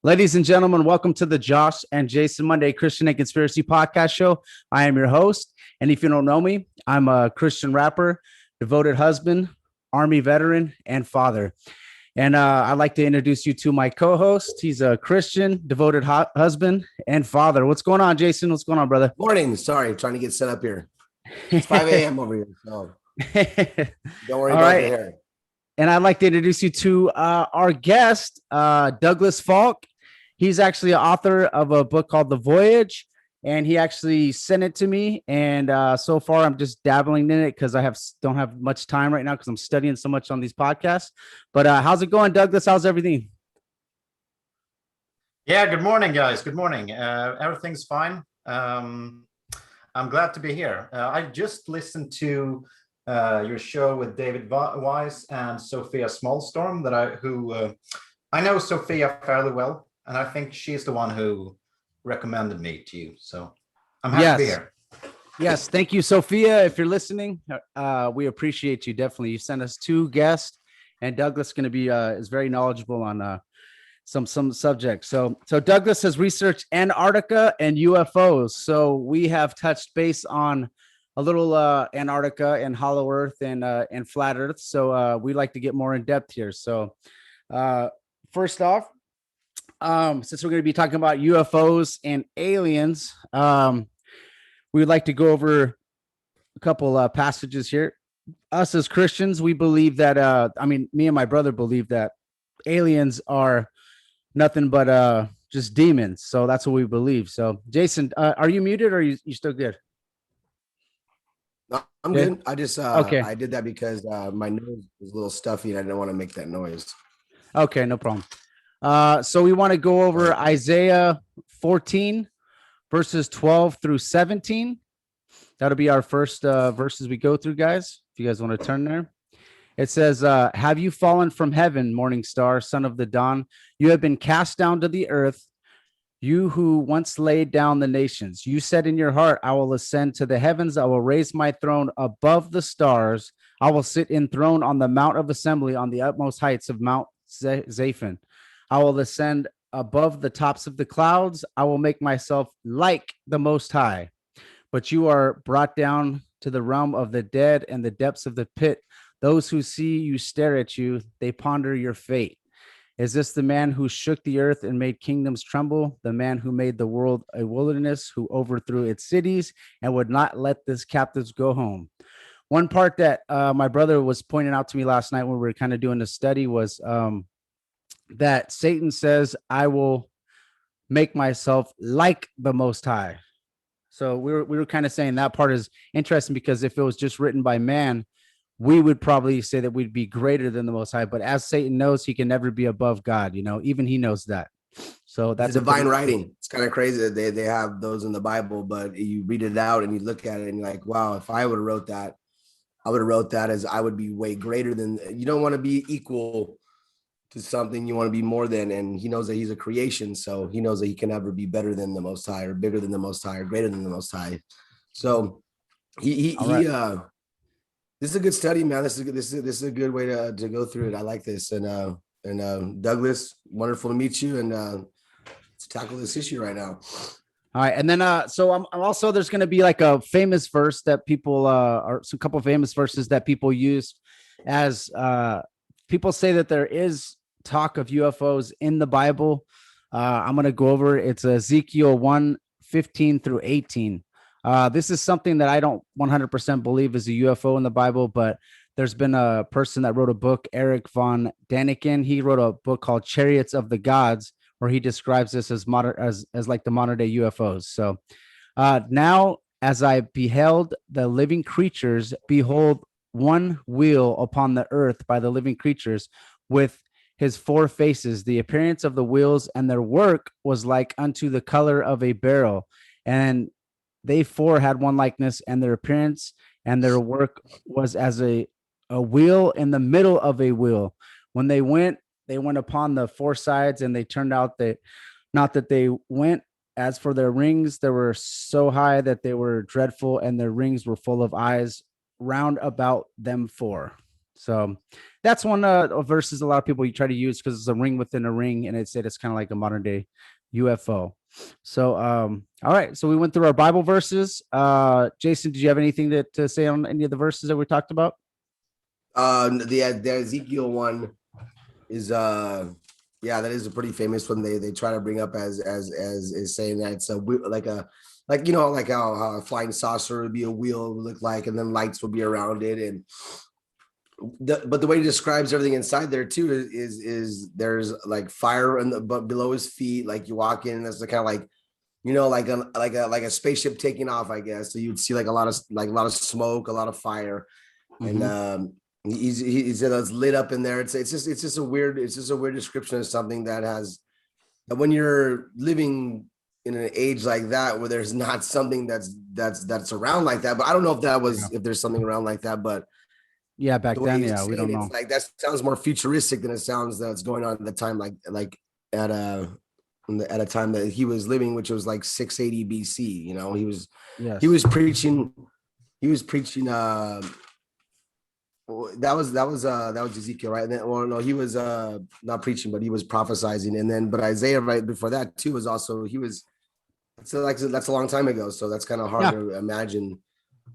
Ladies and gentlemen, welcome to the Josh and Jason Monday Christian and Conspiracy Podcast Show. I am your host. And if you don't know me, I'm a Christian rapper, devoted husband, Army veteran, and father. And I'd like to introduce you to my co-host. He's a Christian, devoted husband, and father. What's going on, Jason? What's going on, brother? Morning. Sorry, trying to get set up here. It's 5 a.m. over here, so don't worry about the hair. And I'd like to introduce you to our guest, Douglas Falk. He's actually an author of a book called The Voyage, and he actually sent it to me. And so far, I'm just dabbling in it because I don't have much time right now because I'm studying so much on these podcasts. But how's it going, Douglas? How's everything? Yeah, good morning, guys. Good morning. Everything's fine. I'm glad to be here. I just listened to your show with David Weiss and Sophia Smallstorm. I know Sophia fairly well. And I think she's the one who recommended me to you. So I'm happy to be here. Yes. Thank you, Sophia. If you're listening, we appreciate you. Definitely. You sent us two guests, and Douglas is very knowledgeable on some subjects. So Douglas has researched Antarctica and UFOs. So we have touched base on a little Antarctica and hollow earth and flat earth. So we like to get more in depth here. So first off, since we're going to be talking about UFOs and aliens, we would like to go over a couple passages here. Us as Christians, we believe that, me and my brother believe that aliens are nothing but just demons. So that's what we believe. So Jason, are you muted or are you still good? No, I'm good. I just, okay. I did that because my nose was a little stuffy and I didn't want to make that noise. Okay, no problem. So we want to go over Isaiah 14 verses 12 through 17. That'll be our first verses we go through, guys. If you guys want to turn there. It says, have you fallen from heaven, morning star, son of the dawn? You have been cast down to the earth, you who once laid down the nations. You said in your heart, I will ascend to the heavens. I will raise my throne above the stars. I will sit enthroned on the mount of assembly on the utmost heights of Mount Zaphon. I will ascend above the tops of the clouds. I will make myself like the Most High. But you are brought down to the realm of the dead and the depths of the pit. Those who see you stare at you. They ponder your fate. Is this the man who shook the earth and made kingdoms tremble? The man who made the world a wilderness, who overthrew its cities and would not let his captives go home? One part that my brother was pointing out to me last night when we were kind of doing the study was that Satan says, I will make myself like the Most High. So we were kind of saying that part is interesting because if it was just written by man, we would probably say that we'd be greater than the Most High. But as Satan knows, he can never be above God. Even he knows that. So that's divine writing. It's kind of crazy that they have those in the Bible, but you read it out and you look at it and you're like, wow, if I would have wrote that, I would have wrote that as I would be way greater than. You don't want to be equal to something, you want to be more than, and he knows that he's a creation, so he knows that he can never be better than the Most High or bigger than the Most High or greater than the Most High. So this is a good study, man. This is a good way to go through it. I like this. And Douglas, wonderful to meet you, and let's tackle this issue right now. All right, and then so I'm also, there's going to be like a famous verse that people or some couple of famous verses that people use as people say that there is talk of UFOs in the Bible. I'm going to go over it. It's Ezekiel 1:15 through 18. This is something that I don't 100% believe is a UFO in the Bible, but there's been a person that wrote a book, Eric von Daniken. He wrote a book called Chariots of the Gods, where he describes this as like the modern day UFOs. So now, as I beheld the living creatures, behold, one wheel upon the earth by the living creatures with his four faces. The appearance of the wheels and their work was like unto the color of a beryl. And they four had one likeness, and their appearance and their work was as a wheel in the middle of a wheel. When they went upon the four sides, and they turned out that not that they went. As for their rings, they were so high that they were dreadful, and their rings were full of eyes round about them four. So that's one of verses a lot of people you try to use because it's a ring within a ring, and it's kind of like a modern day UFO. So all right, so we went through our Bible verses. Jason, did you have anything to say on any of the verses that we talked about? The Ezekiel one is yeah, that is a pretty famous one. They try to bring up as is saying that it's like you know, like how a flying saucer would be a wheel would look like, and then lights would be around it. And but the way he describes everything inside there too is there's like fire but below his feet. Like you walk in, and that's the kind of like, you know, like a spaceship taking off, I guess. So you'd see like a lot of smoke, a lot of fire, and he said it's lit up in there. It's just a weird description of something that when you're living in an age like that where there's not something that's around like that. But I don't know if there's something around like that, but yeah, back then, yeah, we don't know. It's like that sounds more futuristic than it sounds that's going on at the time, like at a time that he was living, which was like 680 BC. You know, he was preaching. That was Ezekiel, right? And then, well, no, he was not preaching, but he was prophesying. And then, but Isaiah right before that too was also that's a long time ago. So that's kind of hard to imagine.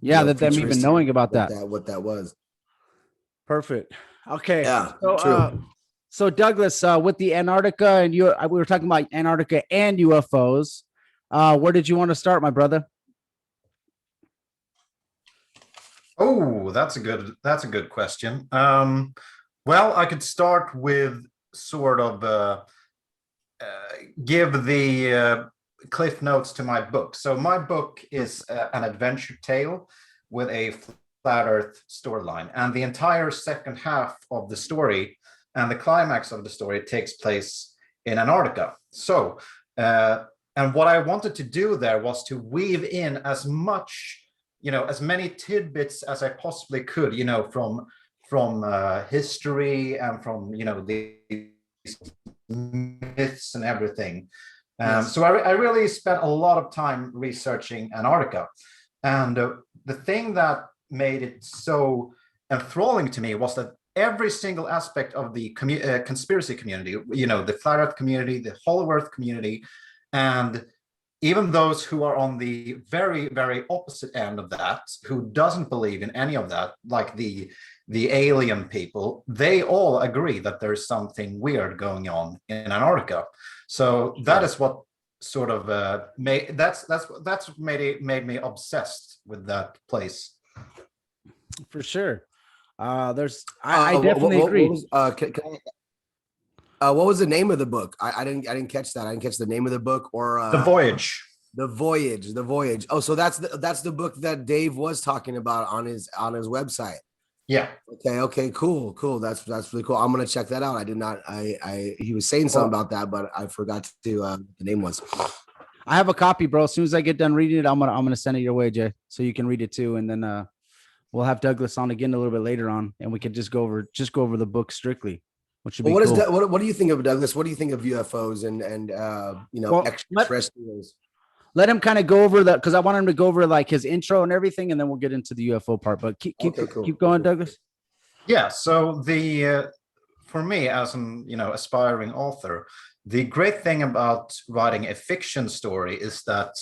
Yeah, you know, that them even knowing about what that was. Perfect. Okay. Yeah. So Douglas, with the Antarctica and we were talking about Antarctica and UFOs. Where did you want to start, my brother? Oh, that's a good question. Well, I could start with sort of give the cliff notes to my book. So my book is an adventure tale with a flat Earth storyline, and the entire second half of the story and the climax of the story takes place in Antarctica. So, and what I wanted to do there was to weave in as much, you know, as many tidbits as I possibly could, you know, from history and from, you know, the myths and everything. Yes. So I really spent a lot of time researching Antarctica. And the thing that made it so enthralling to me was that every single aspect of the conspiracy community, you know, the flat Earth community, the hollow Earth community, and even those who are on the very, very opposite end of that, who doesn't believe in any of that, like the alien people, they all agree that there's something weird going on in Antarctica. So that is what sort of made me obsessed with that place. For sure. I definitely agree. What was the name of the book? I didn't catch that. I didn't catch the name of the book or The Voyage. The Voyage. Oh, so that's the book that Dave was talking about on his website. Yeah. Okay, cool. That's really cool. I'm gonna check that out. I did not. He was saying something about that, but I forgot to what the name was. I have a copy, bro. As soon as I get done reading it, I'm gonna send it your way, Jay, so you can read it too, and then we'll have Douglas on again a little bit later on, and we can just go over the book strictly, which would be cool. What do you think of, Douglas? What do you think of UFOs and you know, extraterrestrials? Let him kind of go over that, because I want him to go over like his intro and everything, and then we'll get into the UFO part. But keep going, Douglas. Yeah. So for me as an aspiring author, the great thing about writing a fiction story is that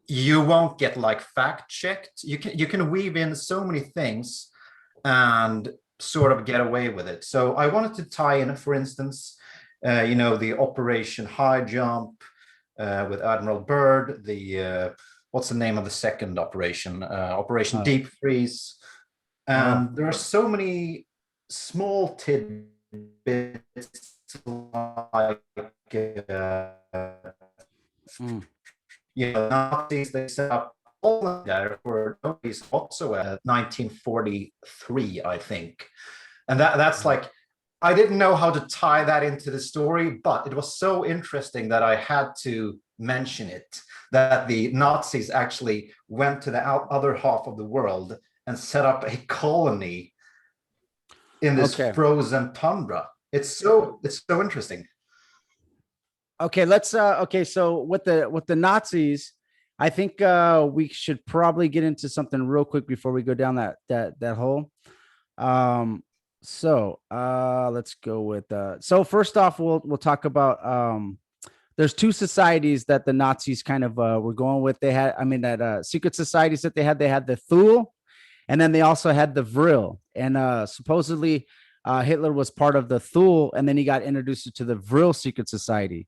you won't get like fact checked. You can weave in so many things and sort of get away with it. So I wanted to tie in, for instance, the Operation High Jump with Admiral Byrd, the what's the name of the second operation? Operation Deep Freeze. And there are so many small tidbits like Nazis, they set up Poland there for no reason whatsoever, 1943, I think. And that's like, I didn't know how to tie that into the story, but it was so interesting that I had to mention it, that the Nazis actually went to the other half of the world and set up a colony in this frozen tundra. It's so interesting. Okay, let's so with the Nazis, I think we should probably get into something real quick before we go down that hole. Let's go with so first off, we'll talk about there's two societies that the Nazis kind of were going with. They had, I mean, that secret societies that they had the Thule, and then they also had the Vril. And supposedly Hitler was part of the Thule, and then he got introduced to the Vril secret society.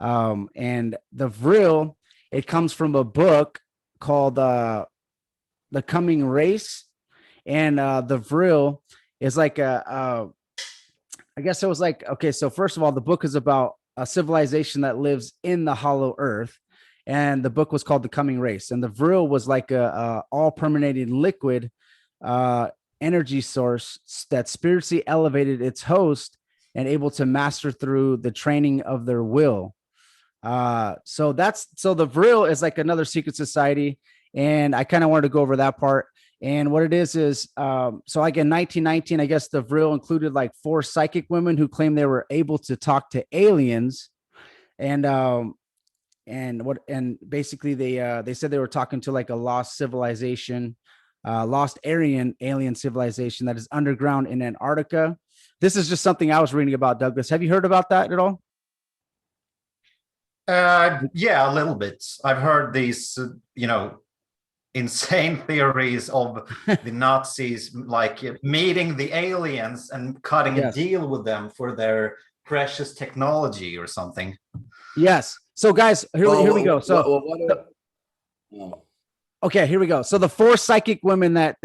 And the Vril, it comes from a book called The Coming Race. And the Vril is like I guess it was like, okay, so first of all, the book is about a civilization that lives in the hollow earth. And the book was called The Coming Race. And the Vril was like a all permeating liquid energy source that spiritually elevated its host and able to master through the training of their will. So the Vril is like another secret society. And I kind of wanted to go over that part. And what it is, so like in 1919, I guess the Vril included like 4 psychic women who claimed they were able to talk to aliens. And basically they said they were talking to like a lost civilization, lost alien civilization that is underground in Antarctica. This is just something I was reading about, Douglas. Have you heard about that at all? Yeah, a little bit. I've heard these, insane theories of the Nazis, like meeting the aliens and cutting a deal with them for their precious technology or something. Yes. So guys, here we go. So okay, here we go. So the 4 psychic women that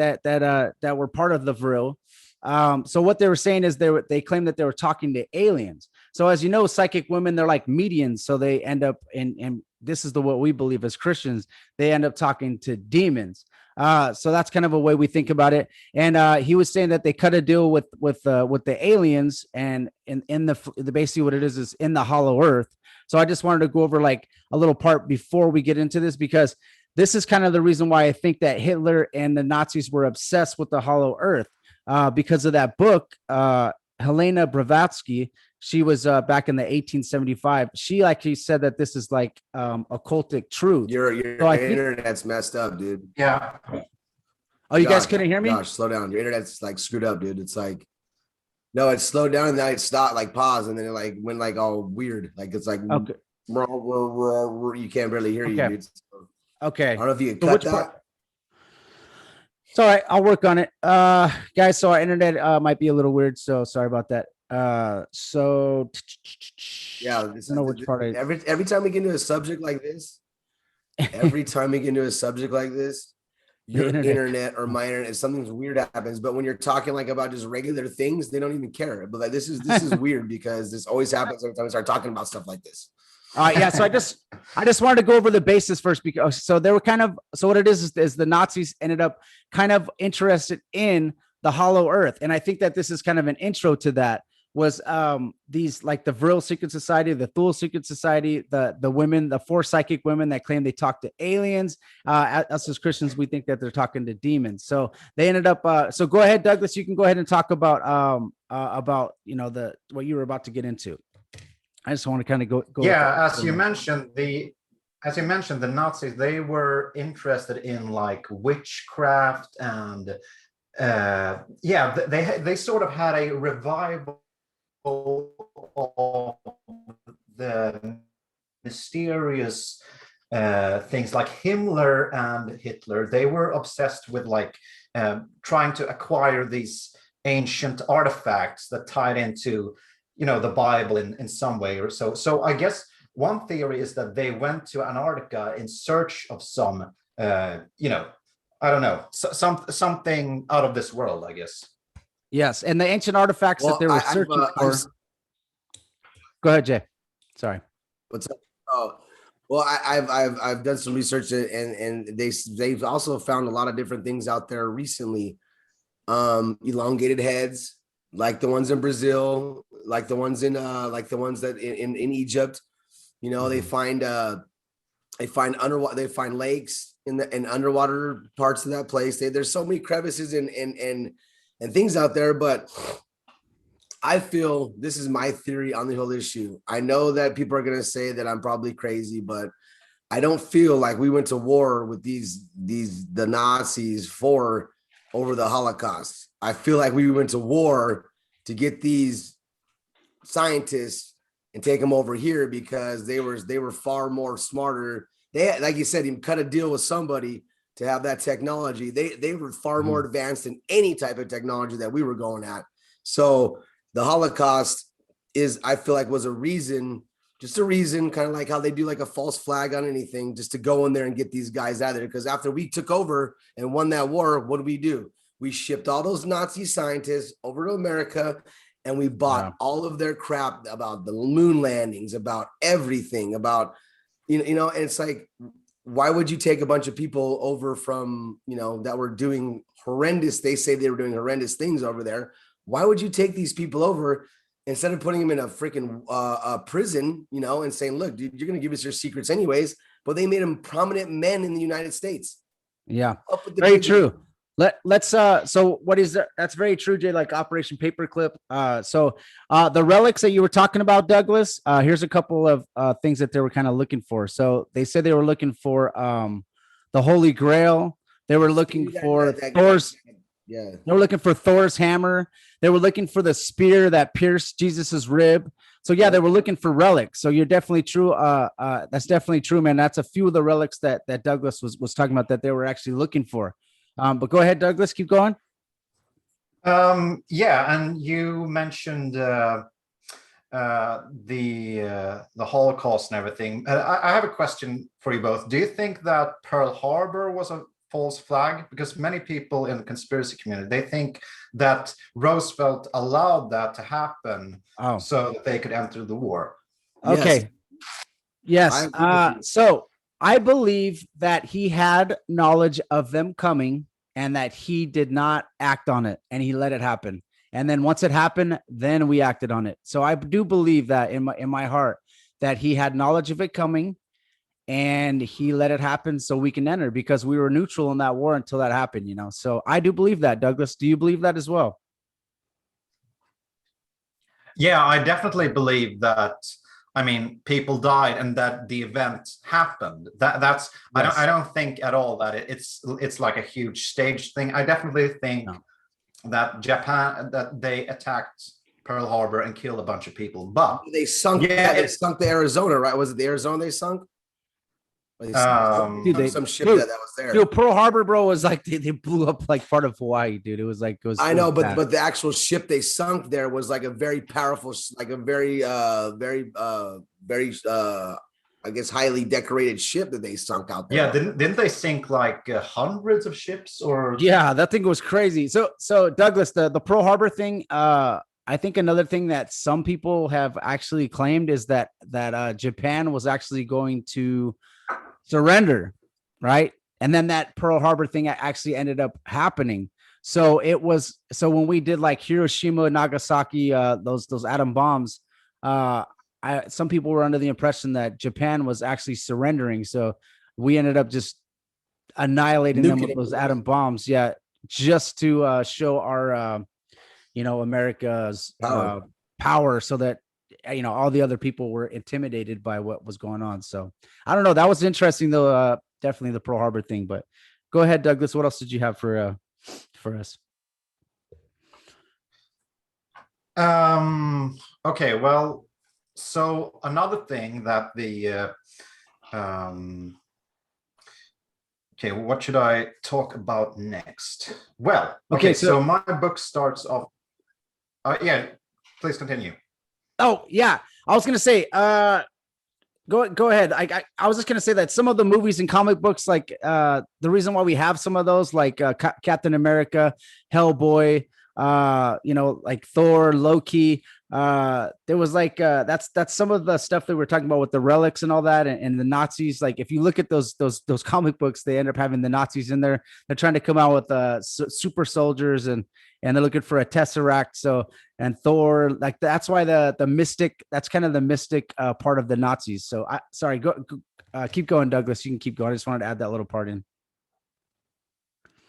were part of the Vril. So what they were saying is they claimed that they were talking to aliens. So as you know, psychic women, they're like mediums. So they end up in this is what we believe as Christians, they end up talking to demons. So that's kind of a way we think about it. And he was saying that they cut a deal with the aliens, and in the basically what it is in the hollow earth. So I just wanted to go over like a little part before we get into this, because this is kind of the reason why I think that Hitler and the Nazis were obsessed with the hollow earth, because of that book, Helena Blavatsky. She was back in the 1875. She actually said that this is like occultic truth. Your internet's messed up, dude. Yeah. Oh, you guys couldn't hear me? Gosh, slow down. Your internet's like screwed up, dude. It's like, no, it slowed down and then it stopped, like pause, and then it like went like all weird. Like it's like, okay. You can't barely hear you, dude. So, okay. I don't know if you can cut that. It's all right. I'll work on it. Guys, so our internet might be a little weird, so sorry about that. So yeah, this is which part every time we get into a subject like this, your internet or my internet, something's weird happens. But when you're talking like about just regular things, they don't even care. But like this is weird, because this always happens every time we start talking about stuff like this. Yeah, so I just wanted to go over the basis first, because so they were kind of, so what it is the Nazis ended up kind of interested in the hollow earth. And I think that this is kind of an intro to that, was these like the Vril secret society, the Thule secret society, the women, the 4 psychic women that claim they talk to aliens. Us as Christians, we think that they're talking to demons. So they ended up so go ahead, Douglas, you can go ahead and talk about what you were about to get into. I just want to kind of go. Yeah, as you mentioned, the Nazis, they were interested in like witchcraft, and they sort of had a revival of the mysterious things like Himmler and Hitler. They were obsessed with like trying to acquire these ancient artifacts that tied into the Bible in some way or so. So I guess one theory is that they went to Antarctica in search of some, I don't know, something out of this world, I guess. Yes, and the ancient artifacts that they were searching for. Go ahead, Jay. Sorry. What's up? Oh, well, I've done some research, and they've also found a lot of different things out there recently. Elongated heads, like the ones in Brazil, like the ones in that in Egypt. They find underwater, they find lakes in underwater parts of that place. There's so many crevices and things out there, but I feel, this is my theory on the whole issue. I know that people are going to say that I'm probably crazy, but I don't feel like we went to war with the Nazis for over the Holocaust. I feel like we went to war to get these scientists and take them over here because they were far more smarter. They had, like you said, you cut a deal with somebody to have that technology. They were far more advanced than any type of technology that we were going at. So the Holocaust I feel like was a reason, kind of like how they do like a false flag on anything, just to go in there and get these guys out of there. Because after we took over and won that war, what did we do? We shipped all those Nazi scientists over to America, and we bought all of their crap about the moon landings, about everything, about, and it's like, why would you take a bunch of people over from, that were doing horrendous, they say they were doing horrendous things over there. Why would you take these people over instead of putting them in a freaking prison, and saying, look, dude, you're going to give us your secrets anyways, but they made them prominent men in the United States. Yeah, very true. Let's so what is that? That's very true, Jay, like Operation Paperclip. So the relics that you were talking about, Douglas, here's a couple of things that they were kind of looking for. So they said they were looking for the Holy Grail. They were looking for Thor's. Yeah, they were looking for Thor's hammer. They were looking for the spear that pierced Jesus's rib. So yeah, they were looking for relics. So you're definitely true. That's definitely true, man. That's a few of the relics that Douglas was talking about that they were actually looking for. But go ahead, Douglas, keep going. Yeah, and you mentioned the Holocaust and everything. I have a question for you both. Do you think that Pearl Harbor was a false flag? Because many people in the conspiracy community, they think that Roosevelt allowed that to happen so that they could enter the war. Okay. Yes. So I believe that he had knowledge of them coming and that he did not act on it and he let it happen. And then once it happened, then we acted on it. So I do believe that in my heart that he had knowledge of it coming and he let it happen so we can enter, because we were neutral in that war until that happened, So I do believe that. Douglas, do you believe that as well? Yeah, I definitely believe that. I mean, people died and that the event happened. That's yes. I don't think at all that it's like a huge stage thing. I definitely think that they attacked Pearl Harbor and killed a bunch of people. But they sunk. Yeah, they sunk the Arizona, right? Was it the Arizona they sunk? Some ship that was there. Dude, Pearl Harbor, bro, was like they blew up like part of Hawaii, dude. It was like I know, but the actual ship they sunk there was like a very powerful, like a very I guess highly decorated ship that they sunk out there. Yeah, didn't they sink like hundreds of ships? Or yeah, that thing was crazy. So Douglas, the Pearl Harbor thing, I think another thing that some people have actually claimed is that Japan was actually going to surrender, right? And then that Pearl Harbor thing actually ended up happening. So when we did like Hiroshima, Nagasaki, those atom bombs, some people were under the impression that Japan was actually surrendering. So we ended up just annihilating them with those atom bombs. Yeah, just to show our, America's power, so that all the other people were intimidated by what was going on. So I don't know. That was interesting though. Definitely the Pearl Harbor thing, but go ahead, Douglas. What else did you have for us? Okay. Well, so another thing that okay, what should I talk about next? Well, okay. So my book starts off. Yeah, please continue. Oh yeah, I was gonna say, go ahead. I was just gonna say that some of the movies and comic books, like the reason why we have some of those, like Captain America, Hellboy, like Thor, Loki. There was like that's some of the stuff that we're talking about with the relics and all that, and the Nazis. Like if you look at those comic books, they end up having the Nazis in there. They're trying to come out with super soldiers and they're looking for a tesseract. So, and Thor, like that's why the mystic, that's kind of the mystic part of the Nazis. So sorry, keep going, Douglas. You can keep going. I just wanted to add that little part in.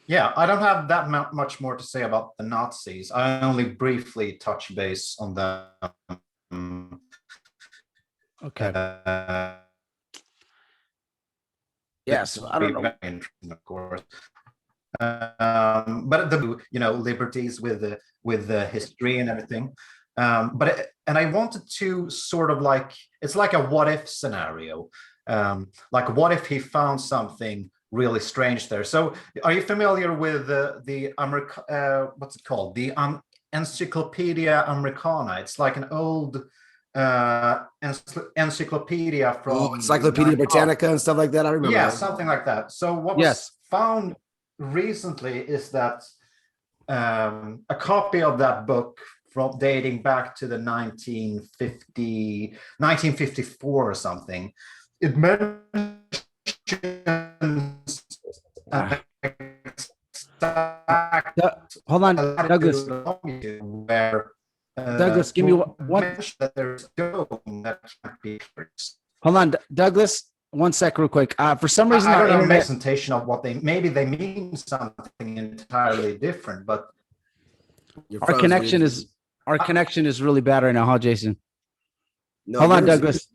Yeah, I don't have that much more to say about the Nazis. I only briefly touch base on them. Okay. Yes, I don't know. Of course. But the liberties with the history and everything. And I wanted to sort of like, it's like a what if scenario. Like what if he found something really strange there? So are you familiar with the what's it called? The Encyclopedia Americana. It's like an old encyclopedia from Encyclopedia Britannica and stuff like that. I remember. Yeah, that. something like that. So what was found recently is that a copy of that book from dating back to the 1954 or something, it mentions hold on, Douglas. Where Douglas, give me one. That there's a dome that can't be pierced. Hold on, Douglas. 1 sec, real quick. For some reason, I our don't know internet presentation of what they mean something entirely different, but our connection is really bad right now, huh, Jason? No, hold on, Douglas.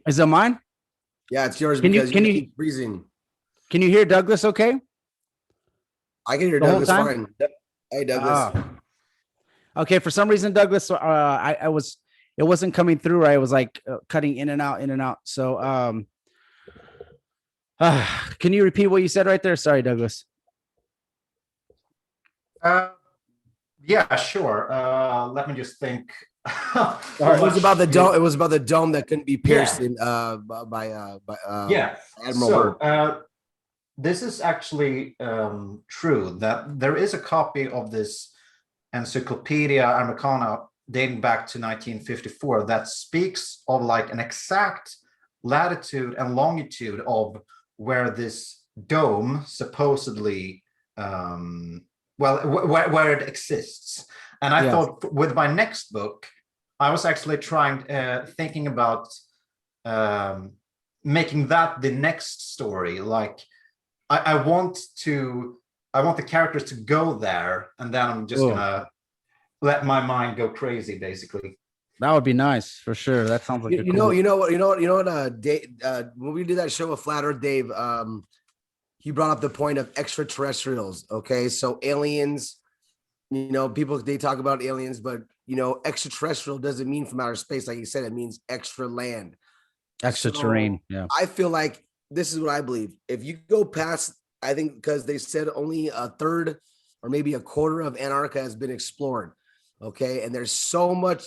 Is it mine? Yeah, it's yours. Can you keep freezing? Can you hear Douglas? Okay. I can hear Douglas fine. Hey, Douglas. Okay, for some reason, Douglas, it wasn't coming through right. It was like cutting in and out. So, can you repeat what you said right there? Sorry, Douglas. Yeah, sure. Let me just think. It was about the dome. It was about the dome that couldn't be pierced by Admiral So this is actually true, that there is a copy of this Encyclopedia Americana dating back to 1954 that speaks of like an exact latitude and longitude of where this dome supposedly where it exists. And I thought with my next book, I was actually thinking about making that the next story. Like I want the characters to go there, and then I'm just gonna let my mind go crazy, basically. That would be nice for sure. That sounds like you know what Dave, when we did that show with Flat Earth Dave, he brought up the point of extraterrestrials. Okay, so aliens, people, they talk about aliens, but extraterrestrial doesn't mean from outer space. Like you said, it means extra land, extra terrain. Yeah, I feel like this is what I believe. If you go past, I think, because they said only a third or maybe a quarter of Antarctica has been explored. Okay, and there's so much,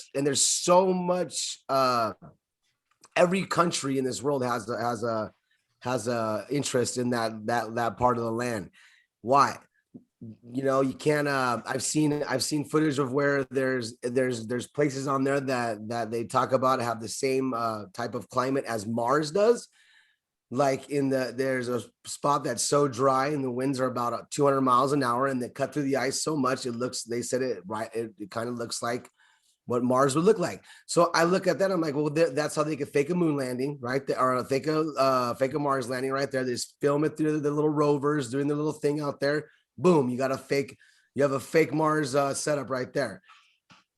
every country in this world has a interest in that part of the land. Why? You can't. I've seen footage of where there's places on there that they talk about have the same type of climate as Mars does. Like there's a spot that's so dry and the winds are about 200 miles an hour, and they cut through the ice so much they said it kind of looks like what Mars would look like. So I look at that, I'm like, well, that's how they could fake a moon landing, right? Or fake a Mars landing right there. They just film it through the little rovers doing the little thing out there. Boom, you have a fake Mars setup right there.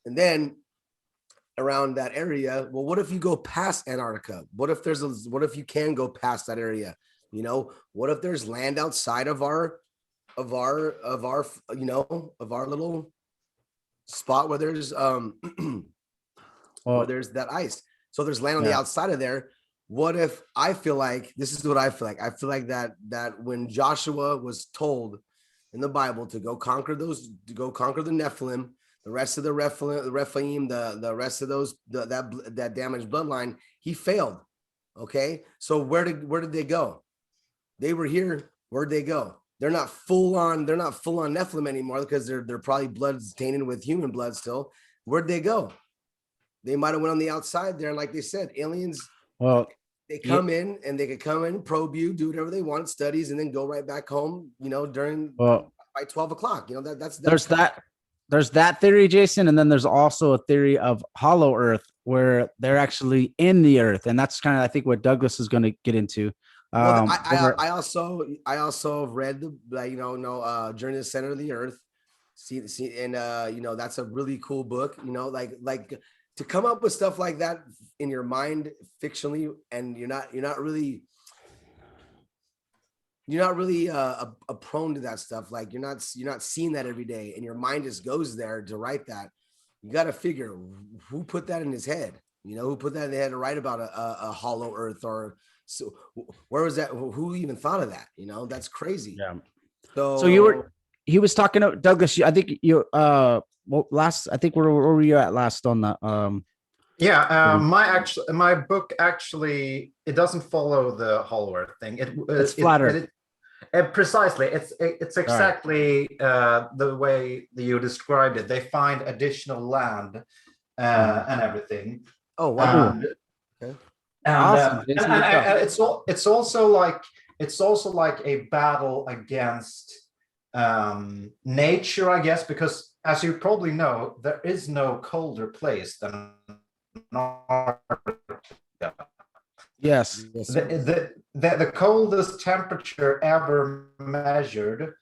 And then around that area, well, what if you go past Antarctica? What if you can go past that area? What if there's land outside of our little spot where there's where there's that ice? So there's land on the outside of there. What if, I feel like that when Joshua was told in the Bible to go conquer the Nephilim, the rest of the Rephaim, the rest of those that damaged bloodline, he failed. Okay, so where did they go? They were here. Where'd they go? They're not full on Nephilim anymore, because they're probably blood tainted with human blood still. Where'd they go? They might have went on the outside there, and like they said, aliens. Well, they come in and they could come in, probe you, do whatever they want, studies, and then go right back home. By 12 o'clock. There's that theory, Jason, and then there's also a theory of hollow Earth, where they're actually in the Earth, and that's kind of, I think, what Douglas is going to get into. I also read the Journey to the Center of the Earth. That's a really cool book. Like to come up with stuff like that in your mind fictionally, and you're not really. you're not really a prone to that stuff. Like you're not seeing that every day, and your mind just goes there to write that. You got to figure who put that in his head. Who put that in the head to write about a hollow Earth, or so where was that? Who even thought of that? That's crazy. Yeah. So he was talking to Douglas. I think you I think where were you at last on the my book actually, it doesn't follow the hollow Earth thing. It's flatter. Precisely, it's exactly the way that you described it. They find additional land and everything. Oh wow! And it's also like a battle against nature, I guess, because as you probably know, there is no colder place than Antarctica. Yes. The coldest temperature ever measured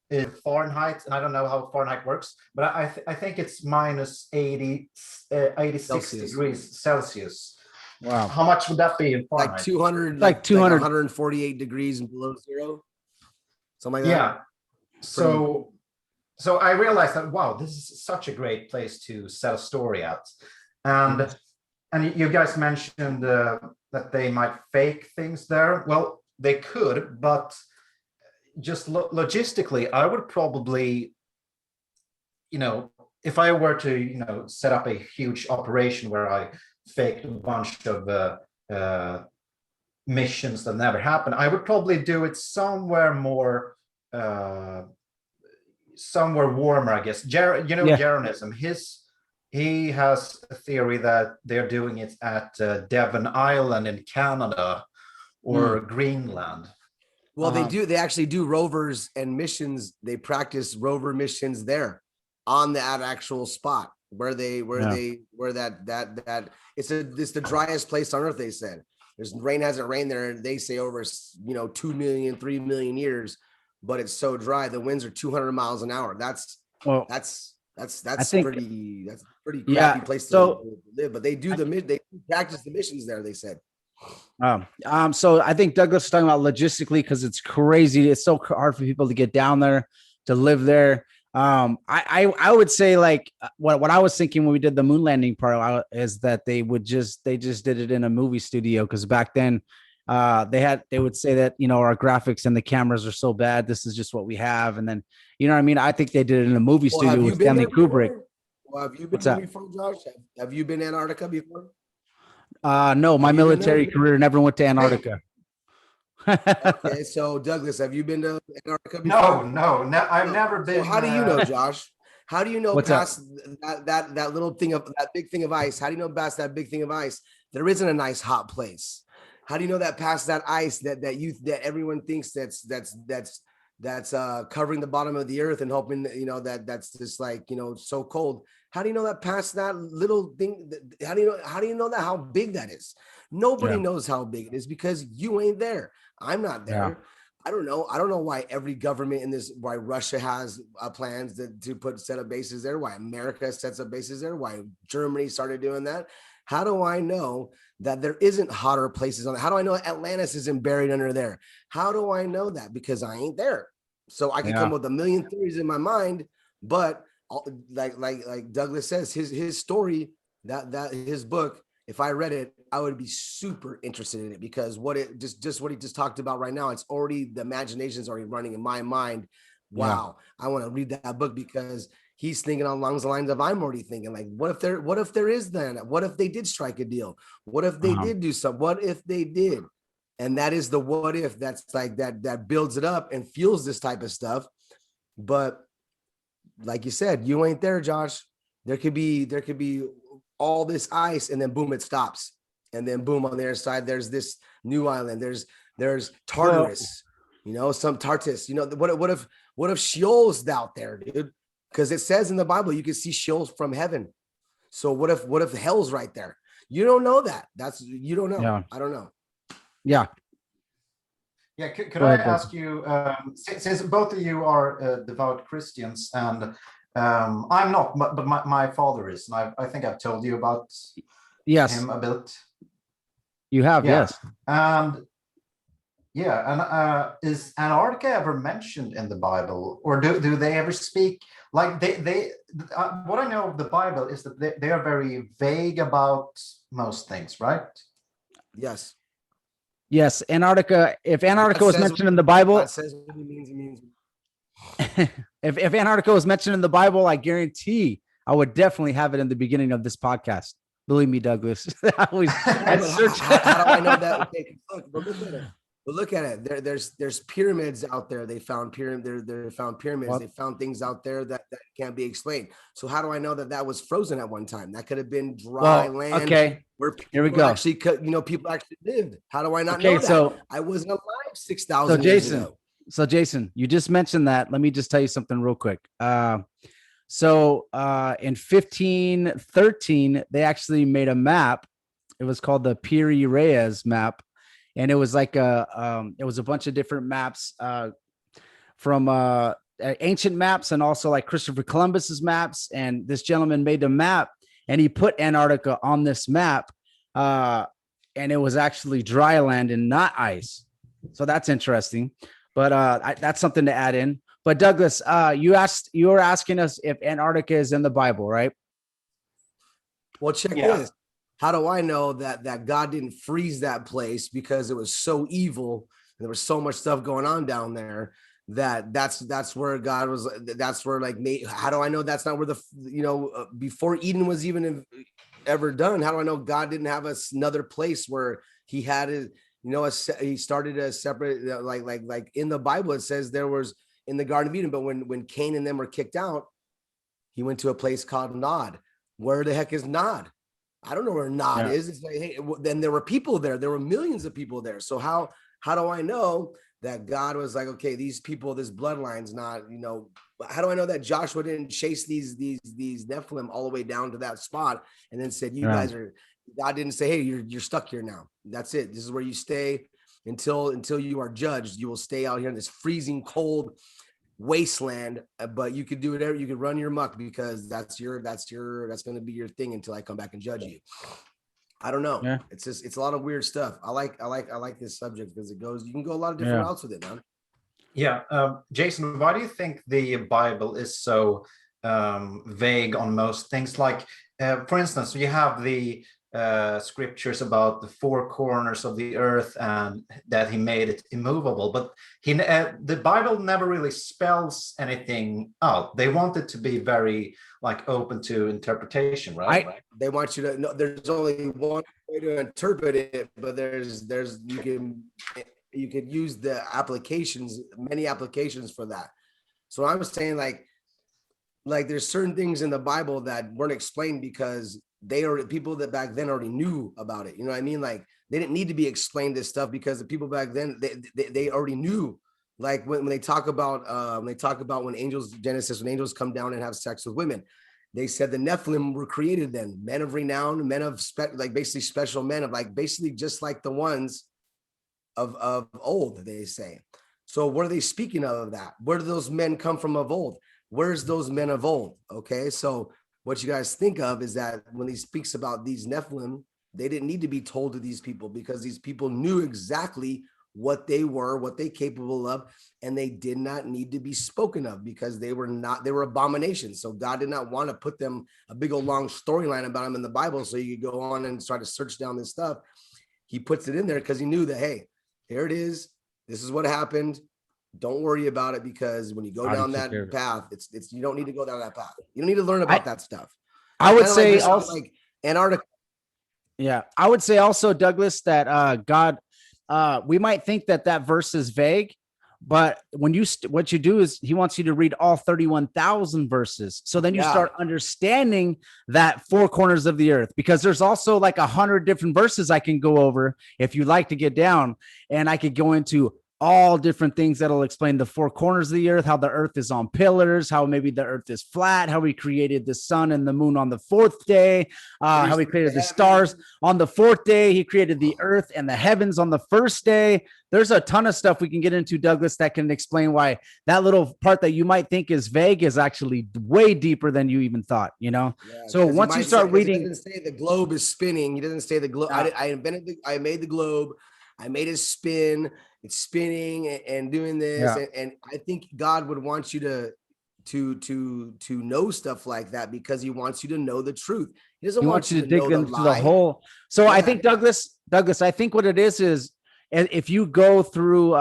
in Fahrenheit, and I don't know how Fahrenheit works, but I think it's minus 86 degrees Celsius. Wow. How much would that be in Fahrenheit? Like 200, like 200, 148 degrees and below zero, something like that. Yeah. So I realized that, wow, this is such a great place to set a story at. And you guys mentioned that they might fake things there. Well, they could, but just logistically, I would probably, if I were to, set up a huge operation where I faked a bunch of missions that never happened, I would probably do it somewhere more, somewhere warmer, I guess. Jaronism, he has a theory that they're doing it at Devon Island in Canada or Greenland. Well, they actually do rovers and missions. They practice rover missions there on that actual spot where that it's the driest place on Earth. They said hasn't rained there. They say over 2 million, 3 million years, but it's so dry. The winds are 200 miles an hour. That's pretty crappy place to live. But they practice the missions there. They said. So I think Douglas is talking about logistically, because it's crazy. It's so hard for people to get down there, to live there. I would say, like, what I was thinking when we did the moon landing part is that they just did it in a movie studio, because back then they would say that our graphics and the cameras are so bad, this is just what we have, and then what I mean. I think they did it in a movie studio with Stanley Kubrick. Well, have you been there before, Josh? Have you been to Antarctica before? No, my military career never went to Antarctica. Okay, so Douglas, have you been to Antarctica before? No, I've never been. So how do you know, Josh? How do you know past that little thing of that big thing of ice? How do you know past that big thing of ice there isn't a nice hot place? How do you know that past that ice that everyone thinks that's covering the bottom of the earth and hoping that's just like so cold? How do you know that past that little thing? How do you know that how big that is? Nobody knows how big it is because you ain't there. I'm not there. Yeah. I don't know why every government why Russia has plans to set up bases there, why America sets up bases there, why Germany started doing that. How do I know that there isn't hotter places on it? How do I know Atlantis isn't buried under there? How do I know that? Because I ain't there. So I can come with a million theories in my mind, but like Douglas says, his story, that his book, if I read it, I would be super interested in it, because what he just talked about right now, it's already, the imagination's already running in my mind. Wow. I want to read that book, because he's thinking along the lines of I'm already thinking, like, what if there is then? What if they did strike a deal? What if they did do something? What if they did? And that is the what if that's like that builds it up and fuels this type of stuff. But like you said, you ain't there, Josh. There could be all this ice, and then boom, it stops. And then boom, on the other side, there's this new island. There's Tartarus, some Tartarus. What if Sheol's out there, dude? Because it says in the Bible you can see Sheol from heaven. So what if hell's right there? You don't know that. You don't know. Yeah. I don't know. Yeah. Yeah. Could I ask you, since both of you are devout Christians, and I'm not, but my father is, and I think I've told you about him a bit. You have, yes. And Yeah, and is Antarctica ever mentioned in the Bible, or do they ever speak like they what I know of the Bible is that they are very vague about most things, right? Yes. Yes, Antarctica. If Antarctica God was says mentioned in the Bible, God says what he means, he means. if Antarctica was mentioned in the Bible, I guarantee I would definitely have it in the beginning of this podcast. Believe me, Douglas. I'd search. How do I know that? Okay, look at it. There's pyramids out there. They found found pyramids. What? They found things out there that can't be explained. So how do I know that was frozen at one time? That could have been dry land. Okay. Where Here we go. Actually, people actually lived. How do I not Okay, know that? so I wasn't alive 6,000 years ago. So Jason, you just mentioned that. Let me just tell you something real quick. So in 1513, they actually made a map. It was called the Piri Reyes map, and it was like it was a bunch of different maps from ancient maps and also like Christopher Columbus's maps. And this gentleman made the map, and he put Antarctica on this map, and it was actually dry land and not ice. So that's interesting. But that's something to add in. But Douglas, you were asking us if Antarctica is in the Bible, right? Well, check this. How do I know that God didn't freeze that place because it was so evil and there was so much stuff going on down there that's where God was. That's where how do I know that's not where before Eden was even ever done? How do I know God didn't have another place where he had it? He started a separate, like in the Bible, it says there was in the Garden of Eden, but when Cain and them were kicked out, he went to a place called Nod. Where the heck is Nod? I don't know where Nod is. It's like, hey, then there were people there. There were millions of people there. So how do I know that God was like, okay, these people, this bloodline's not, how do I know that Joshua didn't chase these Nephilim all the way down to that spot and then said, you guys are, God didn't say, hey, you're stuck here now. That's it. This is where you stay until you are judged. You will stay out here in this freezing cold wasteland, but you could do whatever. You could run your muck because that's going to be your thing until I come back and judge you. I don't know. Yeah. It's a lot of weird stuff. I like this subject because you can go a lot of different routes with it, man. Yeah. Jason, why do you think the Bible is so vague on most things? Like, for instance, you have the scriptures about the four corners of the earth and that he made it immovable, but the Bible never really spells anything out. They want it to be very open to interpretation, right? They want you to know there's only one way to interpret it, but you could use the many applications for that. So I was saying like there's certain things in the Bible that weren't explained because people that back then already knew about it. You know what I mean? Like they didn't need to be explained this stuff because the people back then, they already knew. Like when they talk about when angels come down and have sex with women, they said the Nephilim were created then, men of renown, men of basically special men of basically just like the ones of old, they say. So what are they speaking of that? Where do those men come from of old? Where's those men of old? Okay. So what you guys think of is that when he speaks about these Nephilim, they didn't need to be told to these people because these people knew exactly what they were, what they capable of, and they did not need to be spoken of because they were abominations. So God did not want to put them a big old long storyline about them in the Bible so you could go on and try to search down this stuff. He puts it in there because he knew that, hey, here it is. This is what happened. Don't worry about it because when you go down that path, it's you don't need to go down that path. You don't need to learn about that stuff. I would say also like Antarctica. Yeah, I would say also, Douglas, that God, we might think that verse is vague, but what you do is he wants you to read all 31,000 verses. So then you start understanding that four corners of the earth, because there's also 100 different verses I can go over if you like to get down, and I could go into all different things that'll explain the four corners of the earth, how the earth is on pillars, how maybe the earth is flat, how we created the sun and the moon on the fourth day, how we created the stars on the fourth day. He created the earth and the heavens on the first day. There's a ton of stuff we can get into, Douglas, that can explain why that little part that you might think is vague is actually way deeper than you even thought, Yeah, so once you start reading, he doesn't say the globe is spinning. He doesn't say the globe. I made the globe. I made it spin. It's spinning and doing this. Yeah. And I think God would want you to know stuff like that because he wants you to know the truth. He doesn't want you to dig know the into the lie. whole. So I Yeah. think Douglas, I think what it is if you go through,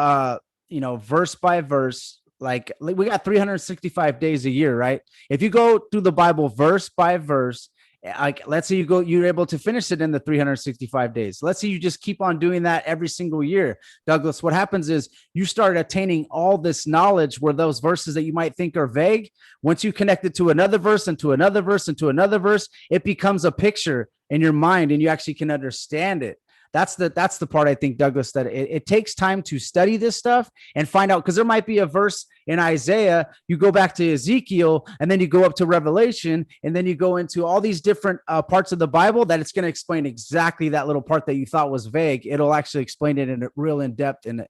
verse by verse, like we got 365 days a year, right? If you go through the Bible verse by verse, like let's say you're able to finish it in the 365 days. Let's say you just keep on doing that every single year, Douglas. What happens is you start attaining all this knowledge where those verses that you might think are vague, once you connect it to another verse and to another verse and to another verse, it becomes a picture in your mind and you actually can understand it. That's the part I think, Douglas, that it takes time to study this stuff and find out, because there might be a verse in Isaiah, you go back to Ezekiel, and then you go up to Revelation, and then you go into all these different parts of the Bible that it's going to explain exactly that little part that you thought was vague. It'll actually explain it in a real in depth. And,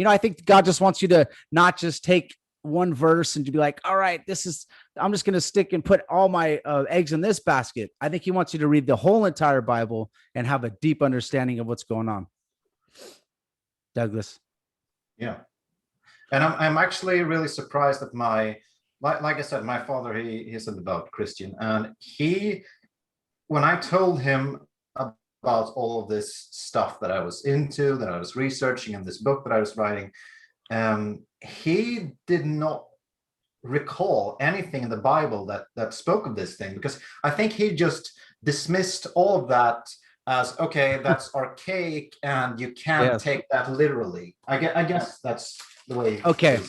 I think God just wants you to not just take one verse and to be like, all right, I'm just going to stick and put all my eggs in this basket. I think he wants you to read the whole entire Bible and have a deep understanding of what's going on. Douglas. Yeah. And I'm actually really surprised that like I said, my father, he's a devout Christian, and when I told him about all of this stuff that I was into, that I was researching in this book that I was writing, he did not recall anything in the Bible that spoke of this thing, because I think he just dismissed all of that as, okay, that's archaic and you can't take that literally. I guess that's the way. Okay.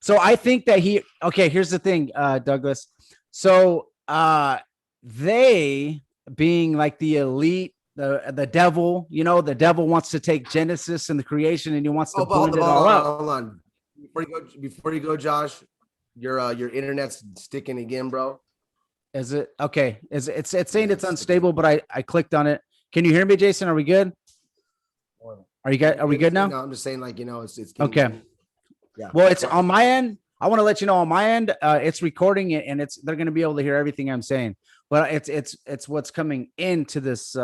So I think that here's the thing, Douglas. So they being like the elite, the devil, the devil wants to take Genesis and the creation and he wants to blend it all up. Hold on. Before you go, Josh, your internet's sticking again, bro. Is it okay? It's saying it's unstable, but I clicked on it. Can you hear me, Jason? Are we good? Are we good now? No, I'm just saying, it's okay. Yeah. Well, it's on my end. I want to let you know on my end, it's recording it and they're going to be able to hear everything I'm saying, but it's what's coming into this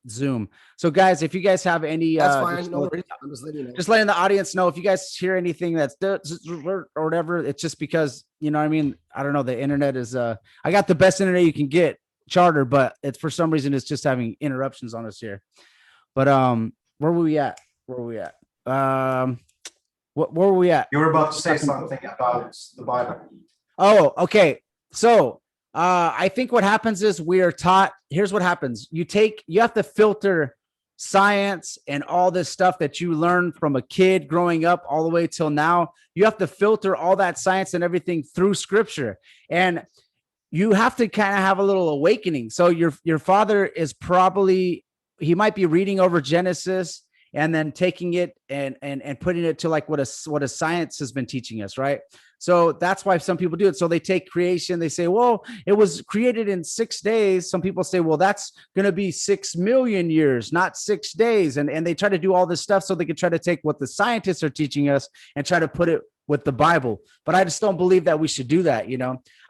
Zoom. So guys, if you guys have any, that's fine. No worries. I'm just letting the audience know if you guys hear anything that's or whatever, it's just because, I don't know. The internet is, I got the best internet you can get, charter, but it's for some reason it's just having interruptions on us here. But where were we at? Where were we at? You were about to say something about the Bible. Oh, okay. So I think what happens is we are taught, here's what happens. You have to filter science and all this stuff that you learn from a kid growing up all the way till now. You have to filter all that science and everything through scripture. And you have to kind of have a little awakening. So your father is he might be reading over Genesis and then taking it and putting it to like what a science has been teaching us, right? So that's why some people do it. So they take creation, they say, well, it was created in 6 days. Some people say, well, that's going to be 6 million years, not 6 days. And they try to do all this stuff so they can try to take what the scientists are teaching us and try to put it with the Bible. But I just don't believe that we should do that.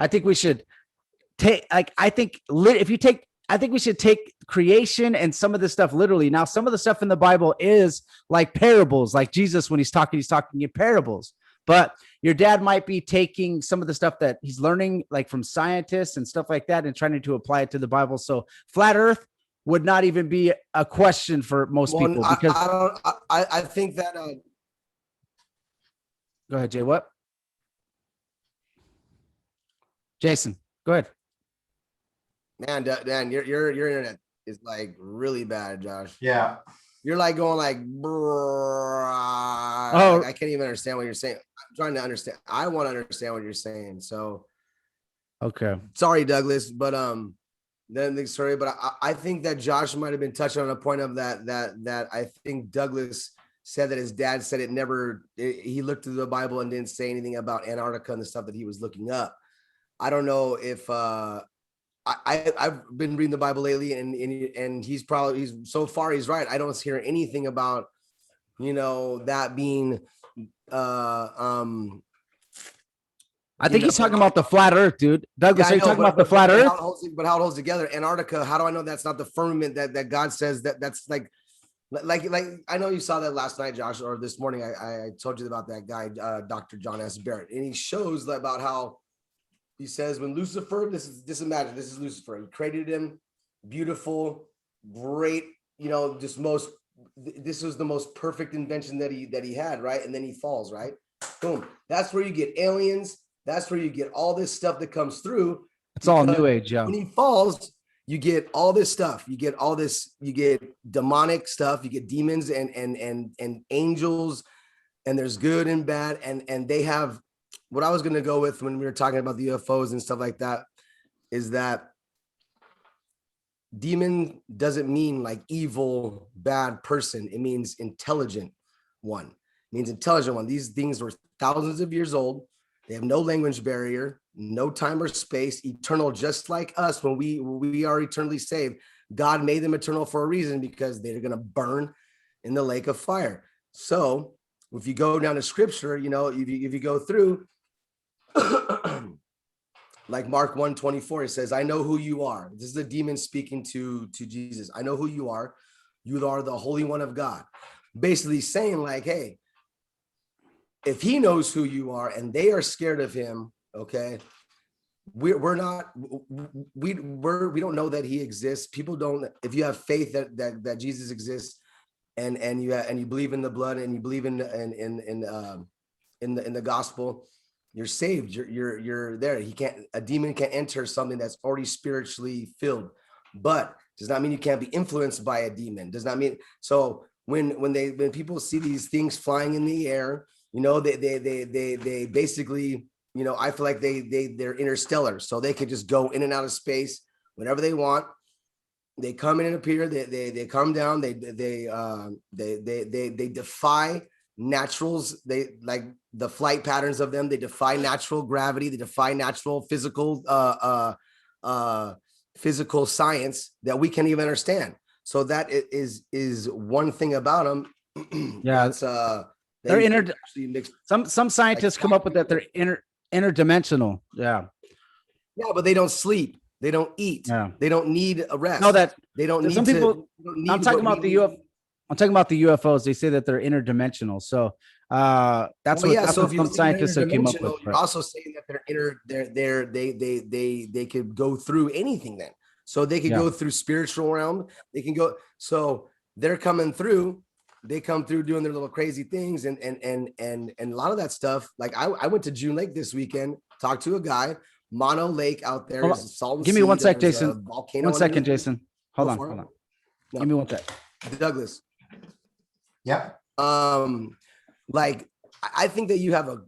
I think we should I think we should take creation and some of this stuff literally. Now, some of the stuff in the Bible is like parables, like Jesus, when he's talking in parables. But your dad might be taking some of the stuff that he's learning, like from scientists and stuff like that, and trying to apply it to the Bible. So flat Earth would not even be a question for most people. Because I think that. Go ahead, Jay. What? Jason, go ahead. Man, Dan, your internet is like really bad, Josh. Yeah. You're like going like, I can't even understand what you're saying. I'm trying to understand. I want to understand what you're saying. So, okay. Sorry, Douglas, but I think that Josh might have been touching on a point of that I think Douglas said that his dad said he looked through the Bible and didn't say anything about Antarctica and the stuff that he was looking up. I don't know if I've been reading the Bible lately, and he's so far he's right. I don't hear anything about that being I think he's talking about the flat Earth, dude. Douglas, are you talking about the flat Earth? But how it holds together. Antarctica, how do I know that's not the firmament that God says that's like like I know you saw that last night, Josh, or this morning. I told you about that guy, Dr. John S. Barrett, and he shows about how he says when Lucifer, this is Lucifer. He created him, beautiful, great, this was the most perfect invention that he had, right? And then he falls, right? Boom. That's where you get aliens. That's where you get all this stuff that comes through. It's all New Age, yeah. When he falls, you get all this stuff. You get demonic stuff. You get demons and angels, and there's good and bad. And they have, what I was going to go with when we were talking about the UFOs and stuff like that, is that demon doesn't mean like evil, bad person. It means intelligent one. It means intelligent one. These things were thousands of years old. They have no language barrier, no time or space, eternal, just like us. When we are eternally saved, God made them eternal for a reason, because they're going to burn in the lake of fire. So if you go down to scripture, if you go through, like Mark 1:24, it says, I know who you are. This is a demon speaking to Jesus. I know who you are. You are the Holy One of God. Basically saying like, hey, if he knows who you are and they are scared of him, okay, we don't know that he exists. People don't. If you have faith that Jesus exists, and you believe in the blood, and you believe in the gospel, you're saved. You're there. A demon can't enter something that's already spiritually filled, but does not mean you can't be influenced by a demon. Does not mean. So when people see these things flying in the air, they basically, I feel like they're interstellar, so they could just go in and out of space whenever they want. They come in and appear. They come down. They defy naturals. They like the flight patterns of them. They defy natural gravity. They defy natural physical science that we can't even understand. So that is one thing about them. Yeah. They're some scientists come up with that they're interdimensional. Yeah. Yeah, but they don't sleep. They don't eat. Yeah. They don't need a rest. No, that they don't need some people. I'm talking about the UFO. I'm talking about the UFOs. They say that they're interdimensional. So that's what some scientists came up with. You're also saying that they could go through anything then. So they could go through spiritual realm. They can go. So they're coming through. They come through doing their little crazy things, and a lot of that stuff. Like I went to June Lake this weekend, talked to a guy, Mono Lake out there. Give me 1 sec, Jason. 1 second, Jason. Hold on. No. Give me 1 sec. Douglas. Yeah. Like I think that you have a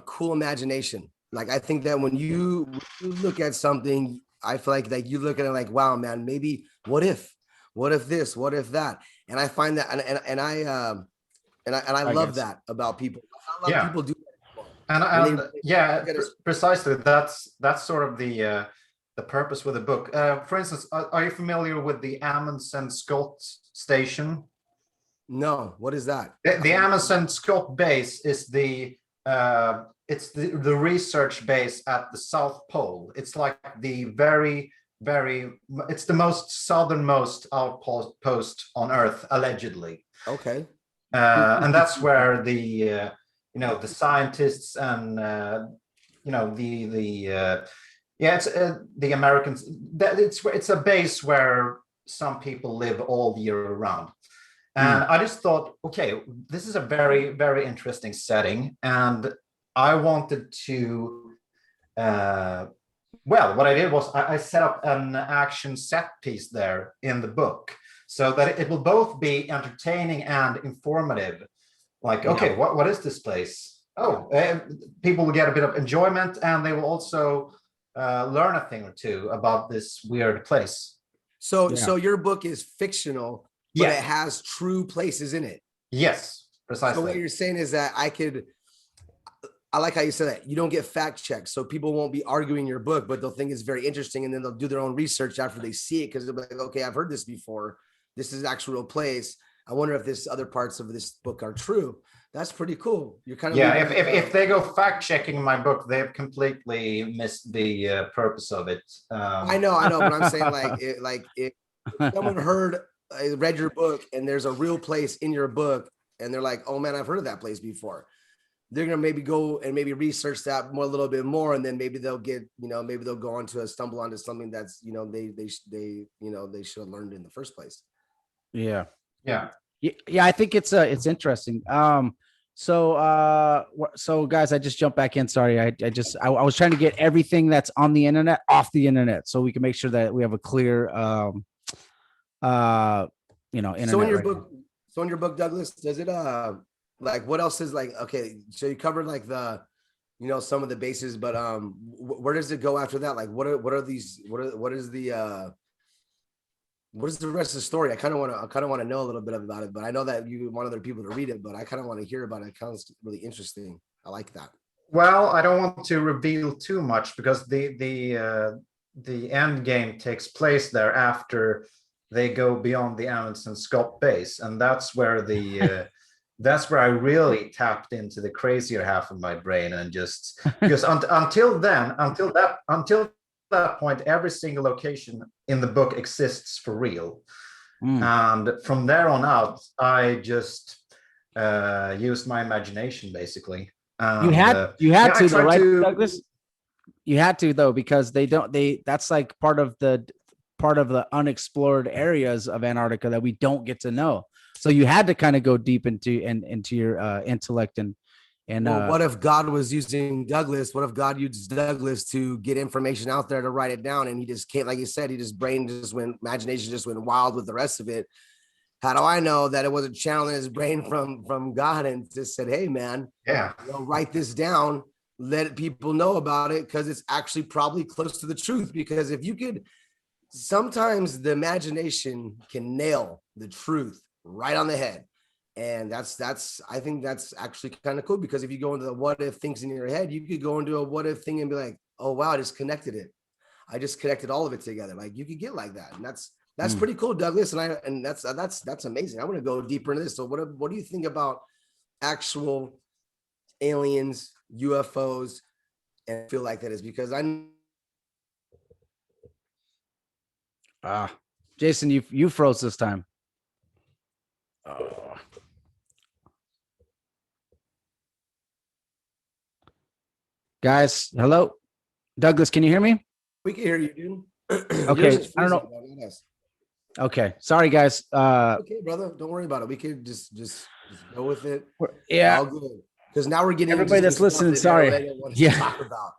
cool imagination. Like I think that when you look at something, I feel like you look at it like, wow, man, maybe what if this, what if that? And I find that, and I love that about people. I love people do that. Precisely. That's sort of the purpose with the book. For instance, are you familiar with the Amundsen Scott station? No. What is that? The Amundsen Scott base is the research base at the South Pole. It's like the it's the most southernmost outpost on Earth, allegedly. Okay. And that's where the scientists and the Americans. It's a base where some people live all year round. And I just thought, okay, this is a very, very interesting setting, and I wanted to. What I did was I set up an action set piece there in the book, so that it will both be entertaining and informative. Like, okay, what is this place? People will get a bit of enjoyment, and they will also learn a thing or two about this weird place. So your book is fictional, but it has true places in it. Yes, precisely. So what you're saying is that I like how you said that. You don't get fact checked, so people won't be arguing your book, but they'll think it's very interesting, and then they'll do their own research after they see it, because they'll be like, okay, I've heard this before. This is actual place. I wonder if this other parts of this book are true. That's pretty cool. You're kind of if they go fact checking my book, they've completely missed the purpose of it. I know, but I'm saying if someone heard I read your book and there's a real place in your book and they're like, oh man, I've heard of that place before. They're going to maybe go and maybe research that more, a little bit more. And then maybe they'll get, maybe they'll go on to stumble onto something that's, they should have learned in the first place. Yeah. Yeah. Yeah. I think it's interesting. So guys, I just jumped back in. Sorry. I was trying to get everything that's on the internet off the internet so we can make sure that we have a clear, internet. So in your book, Douglas, does it, like what else is like, okay, so you covered like the, some of the bases, but where does it go after that? Like what is the rest of the story? I kind of want to know a little bit about it, but I know that you want other people to read it, but I kind of want to hear about it. It sounds really interesting. I like that. Well, I don't want to reveal too much because the end game takes place there after they go beyond the Amundsen Scott base, and that's where that's where I really tapped into the crazier half of my brain, and just because until that point, every single location in the book exists for real, and from there on out, I just used my imagination basically. You had to, though, right, Douglas? You had to, though, because that's like part of the unexplored areas of Antarctica that we don't get to know. So you had to kind of go deep into your intellect and well, what if God was using Douglas? What if God used Douglas to get information out there to write it down, and he just can't, like you said, imagination just went wild with the rest of it. How do I know that it wasn't channeling his brain from God and just said, hey man, write this down, let people know about it, because it's actually probably close to the truth. Because if you could, sometimes the imagination can nail the truth right on the head. And I think that's actually kind of cool, because if you go into the what if things in your head, you could go into a what if thing and be like, oh wow, I just connected it. I just connected all of it together. Like you could get like that. And that's pretty cool, Douglas. And that's amazing. I want to go deeper into this. So what do you think about actual aliens, UFOs, and feel like that is? Because Jason, you froze this time. Oh. Guys, hello, Douglas, can you hear me? We can hear you, dude. Okay, I don't know. Okay, sorry, guys. Okay, brother, don't worry about it. We could just go with it. Yeah, all good. Because now we're getting everybody that's listening. Sorry, yeah. Talk about.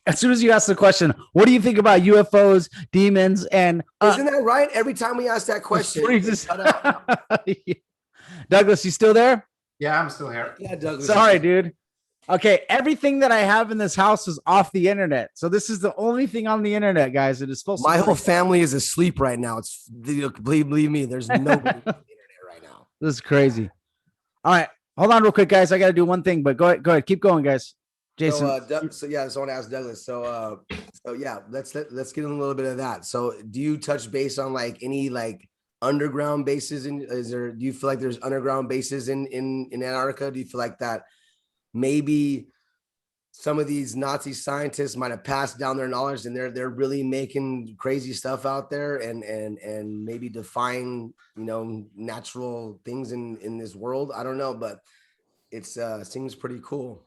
As soon as you ask the question, what do you think about UFOs, demons, and isn't that right? Every time we ask that question, Douglas, you still there? Yeah, I'm still here. Yeah, Douglas. Sorry, dude. Okay, everything that I have in this house is off the internet, so this is the only thing on the internet, guys. It is supposed to. My whole family is asleep right now. It's believe me, there's nobody on the internet right now. This is crazy. All right, hold on real quick, guys. I got to do one thing, but go ahead, keep going, guys. Jason. So I want to ask Douglas. So yeah, let's get in a little bit of that. So do you touch base on like any like underground bases? Do you feel like there's underground bases in Antarctica? Do you feel like that maybe some of these Nazi scientists might have passed down their knowledge and they're really making crazy stuff out there and maybe defying, natural things in this world? I don't know, but it seems pretty cool.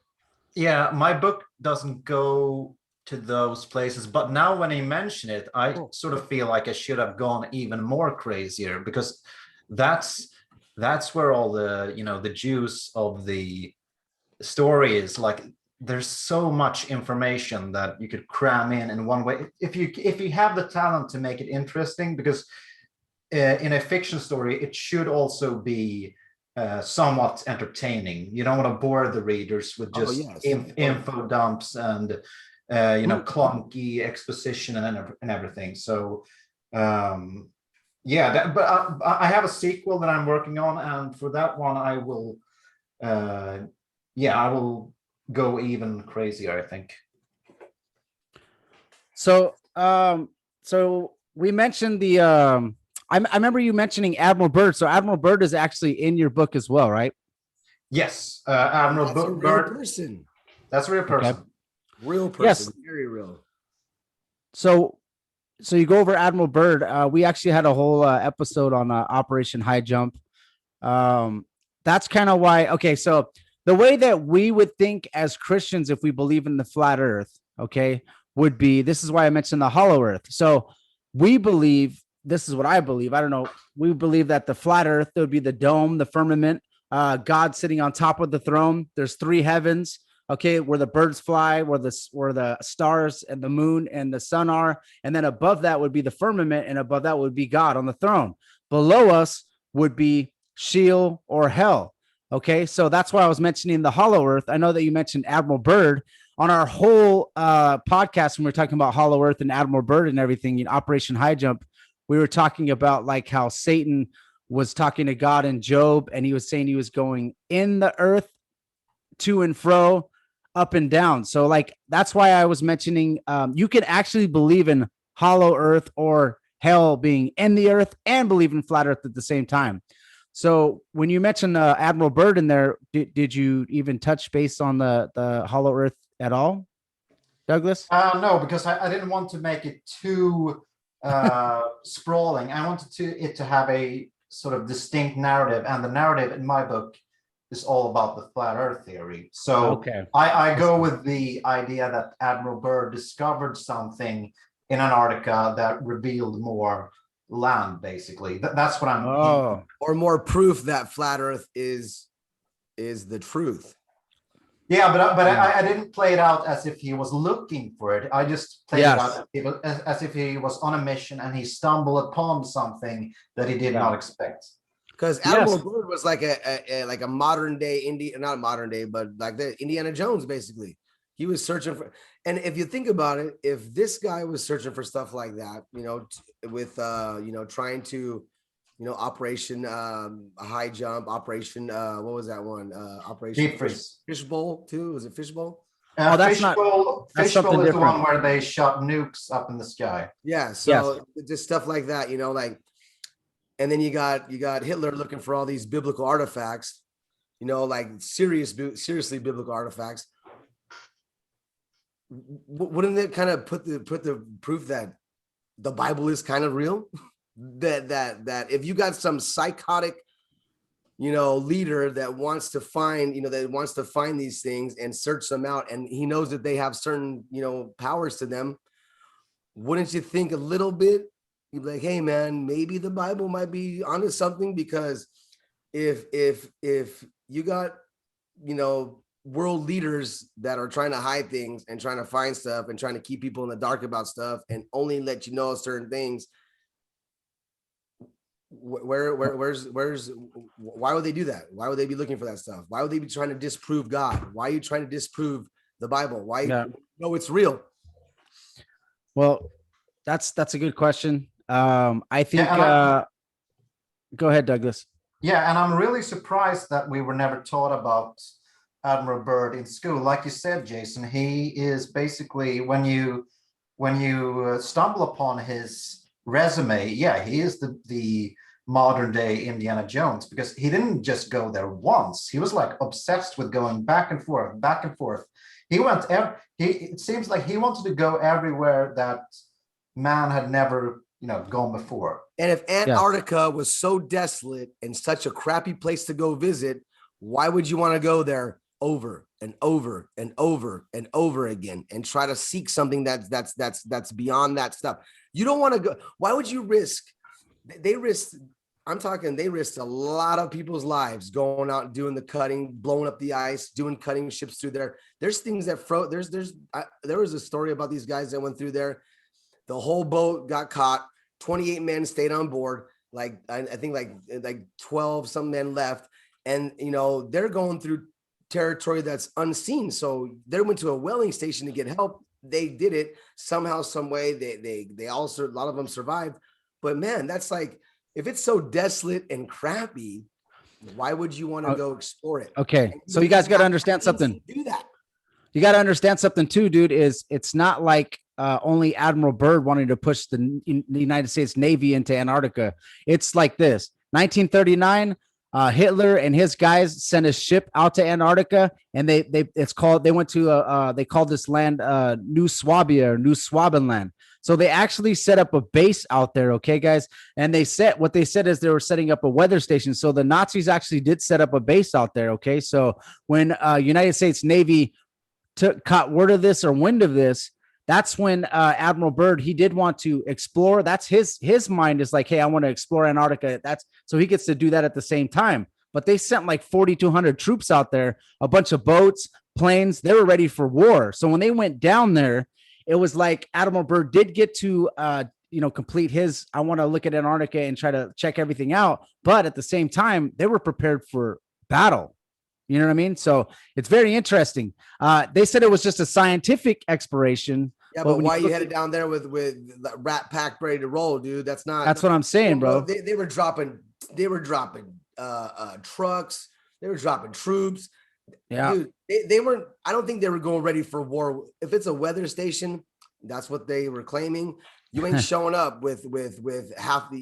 Yeah, my book doesn't go to those places, but now when you mention it, I sort of feel like I should have gone even more crazier, because that's where all the the juice of the story is. Like there's so much information that you could cram in one way if you have the talent to make it interesting, because in a fiction story it should also be somewhat entertaining. You don't want to bore the readers with just info dumps and clunky exposition and everything. So but I have a sequel that I'm working on, and for that one I will I will go even crazier, I think. So we mentioned the I remember you mentioning Admiral Byrd. So Admiral Byrd is actually in your book as well, right? Yes, Admiral Byrd. That's a real person. Okay. Real person. Yes. Very real. So so you go over Admiral Byrd. We actually had a whole episode on Operation High Jump. That's kind of why. Okay, so the way that we would think as Christians, if we believe in the flat Earth, okay, would be, this is why I mentioned the hollow Earth. So we believe, this is what I believe. I don't know. We believe that the flat Earth, there would be the dome, the firmament, God sitting on top of the throne. There's three heavens. Okay, where the birds fly, where the stars and the moon and the sun are, and then above that would be the firmament, and above that would be God on the throne. Below us would be Sheol or hell. Okay, so that's why I was mentioning the hollow Earth. I know that you mentioned Admiral Byrd on our whole podcast when we were talking about hollow Earth and Admiral Byrd and everything in Operation High Jump. We were talking about like how Satan was talking to God in Job, and he was saying he was going in the earth to and fro, up and down. So like, that's why I was mentioning, you can actually believe in hollow earth or hell being in the earth and believe in flat earth at the same time. So when you mentioned Admiral Byrd in there, did you even touch base on the hollow earth at all, Douglas? No, because I didn't want to make it too sprawling. I wanted it to have a sort of distinct narrative, and the narrative in my book is all about the flat earth theory. So okay. I go with the idea that Admiral Byrd discovered something in Antarctica that revealed more land, basically. That's what I'm or more proof that flat earth is the truth. Yeah, but I didn't play it out as if he was looking for it. I just played it out as if he was on a mission and he stumbled upon something that he did not expect. Because Admiral Byrd was like a modern day not modern day, but like the Indiana Jones, basically. He was searching for, and if you think about it, if this guy was searching for stuff like that, with trying to, Operation High Jump, Operation what was that one? Operation Fishbowl too? Was it Fishbowl? That's Fishbowl is the one where they shot nukes up in the sky. Yeah, so just stuff like that, and then you got Hitler looking for all these biblical artifacts, like seriously biblical artifacts. Wouldn't it kind of put the proof that the Bible is kind of real? that if you got some psychotic, leader that wants to find, these things and search them out, and he knows that they have certain, powers to them, wouldn't you think a little bit? You'd be like, hey man, maybe the Bible might be onto something, because if you got, world leaders that are trying to hide things and trying to find stuff and trying to keep people in the dark about stuff and only let you know certain things, where's why would they do that? Why would they be looking for that stuff? Why would they be trying to disprove God? Why are you trying to disprove the Bible? Why? No, it's real. Well, that's a good question. I think go ahead, Douglas. Yeah, and I'm really surprised that we were never taught about Admiral Byrd in school. Like you said, Jason, he is basically, when you stumble upon his resume, he is the modern day Indiana Jones, because he didn't just go there once. He was like obsessed with going back and forth. It seems like he wanted to go everywhere that man had never gone before. And if Antarctica was so desolate and such a crappy place to go visit, why would you want to go there over and over and over and over again and try to seek something that's beyond that stuff? You don't want to go. Why would you risk? They risked a lot of people's lives going out and doing the cutting, blowing up the ice, doing cutting ships through there. There's things that there was a story about these guys that went through there. The whole boat got caught. 28 men stayed on board. Like I think like 12 some men left, and they're going through territory that's unseen. So they went to a whaling station to get help. They did it somehow, some way. They also, a lot of them survived. But man, that's like, if it's so desolate and crappy, why would you want to go explore it? Okay, so you guys got to understand something. Do that. You got to understand something too, dude. Is it's not like only Admiral Byrd wanting to push the United States Navy into Antarctica. It's like this: 1939. Hitler and his guys sent a ship out to Antarctica, and they called this land New Swabia or New Swabenland. So they actually set up a base out there. Okay, guys. And what they said is they were setting up a weather station. So the Nazis actually did set up a base out there. Okay. So when United States Navy caught word of this or wind of this, that's when Admiral Byrd, he did want to explore. That's his mind is like, hey, I want to explore Antarctica. That's so he gets to do that at the same time. But they sent like 4,200 troops out there, a bunch of boats, planes. They were ready for war. So when they went down there, it was like Admiral Byrd did get to complete his, I want to look at Antarctica and try to check everything out. But at the same time, they were prepared for battle. You know what I mean? So it's very interesting. They said it was just a scientific exploration. Yeah, but why you headed down there with the Rat Pack ready to roll, dude? That's what I'm saying, bro. They were dropping trucks. They were dropping troops. Yeah, dude, they weren't. I don't think they were going ready for war. If it's a weather station, that's what they were claiming. You ain't showing up with half the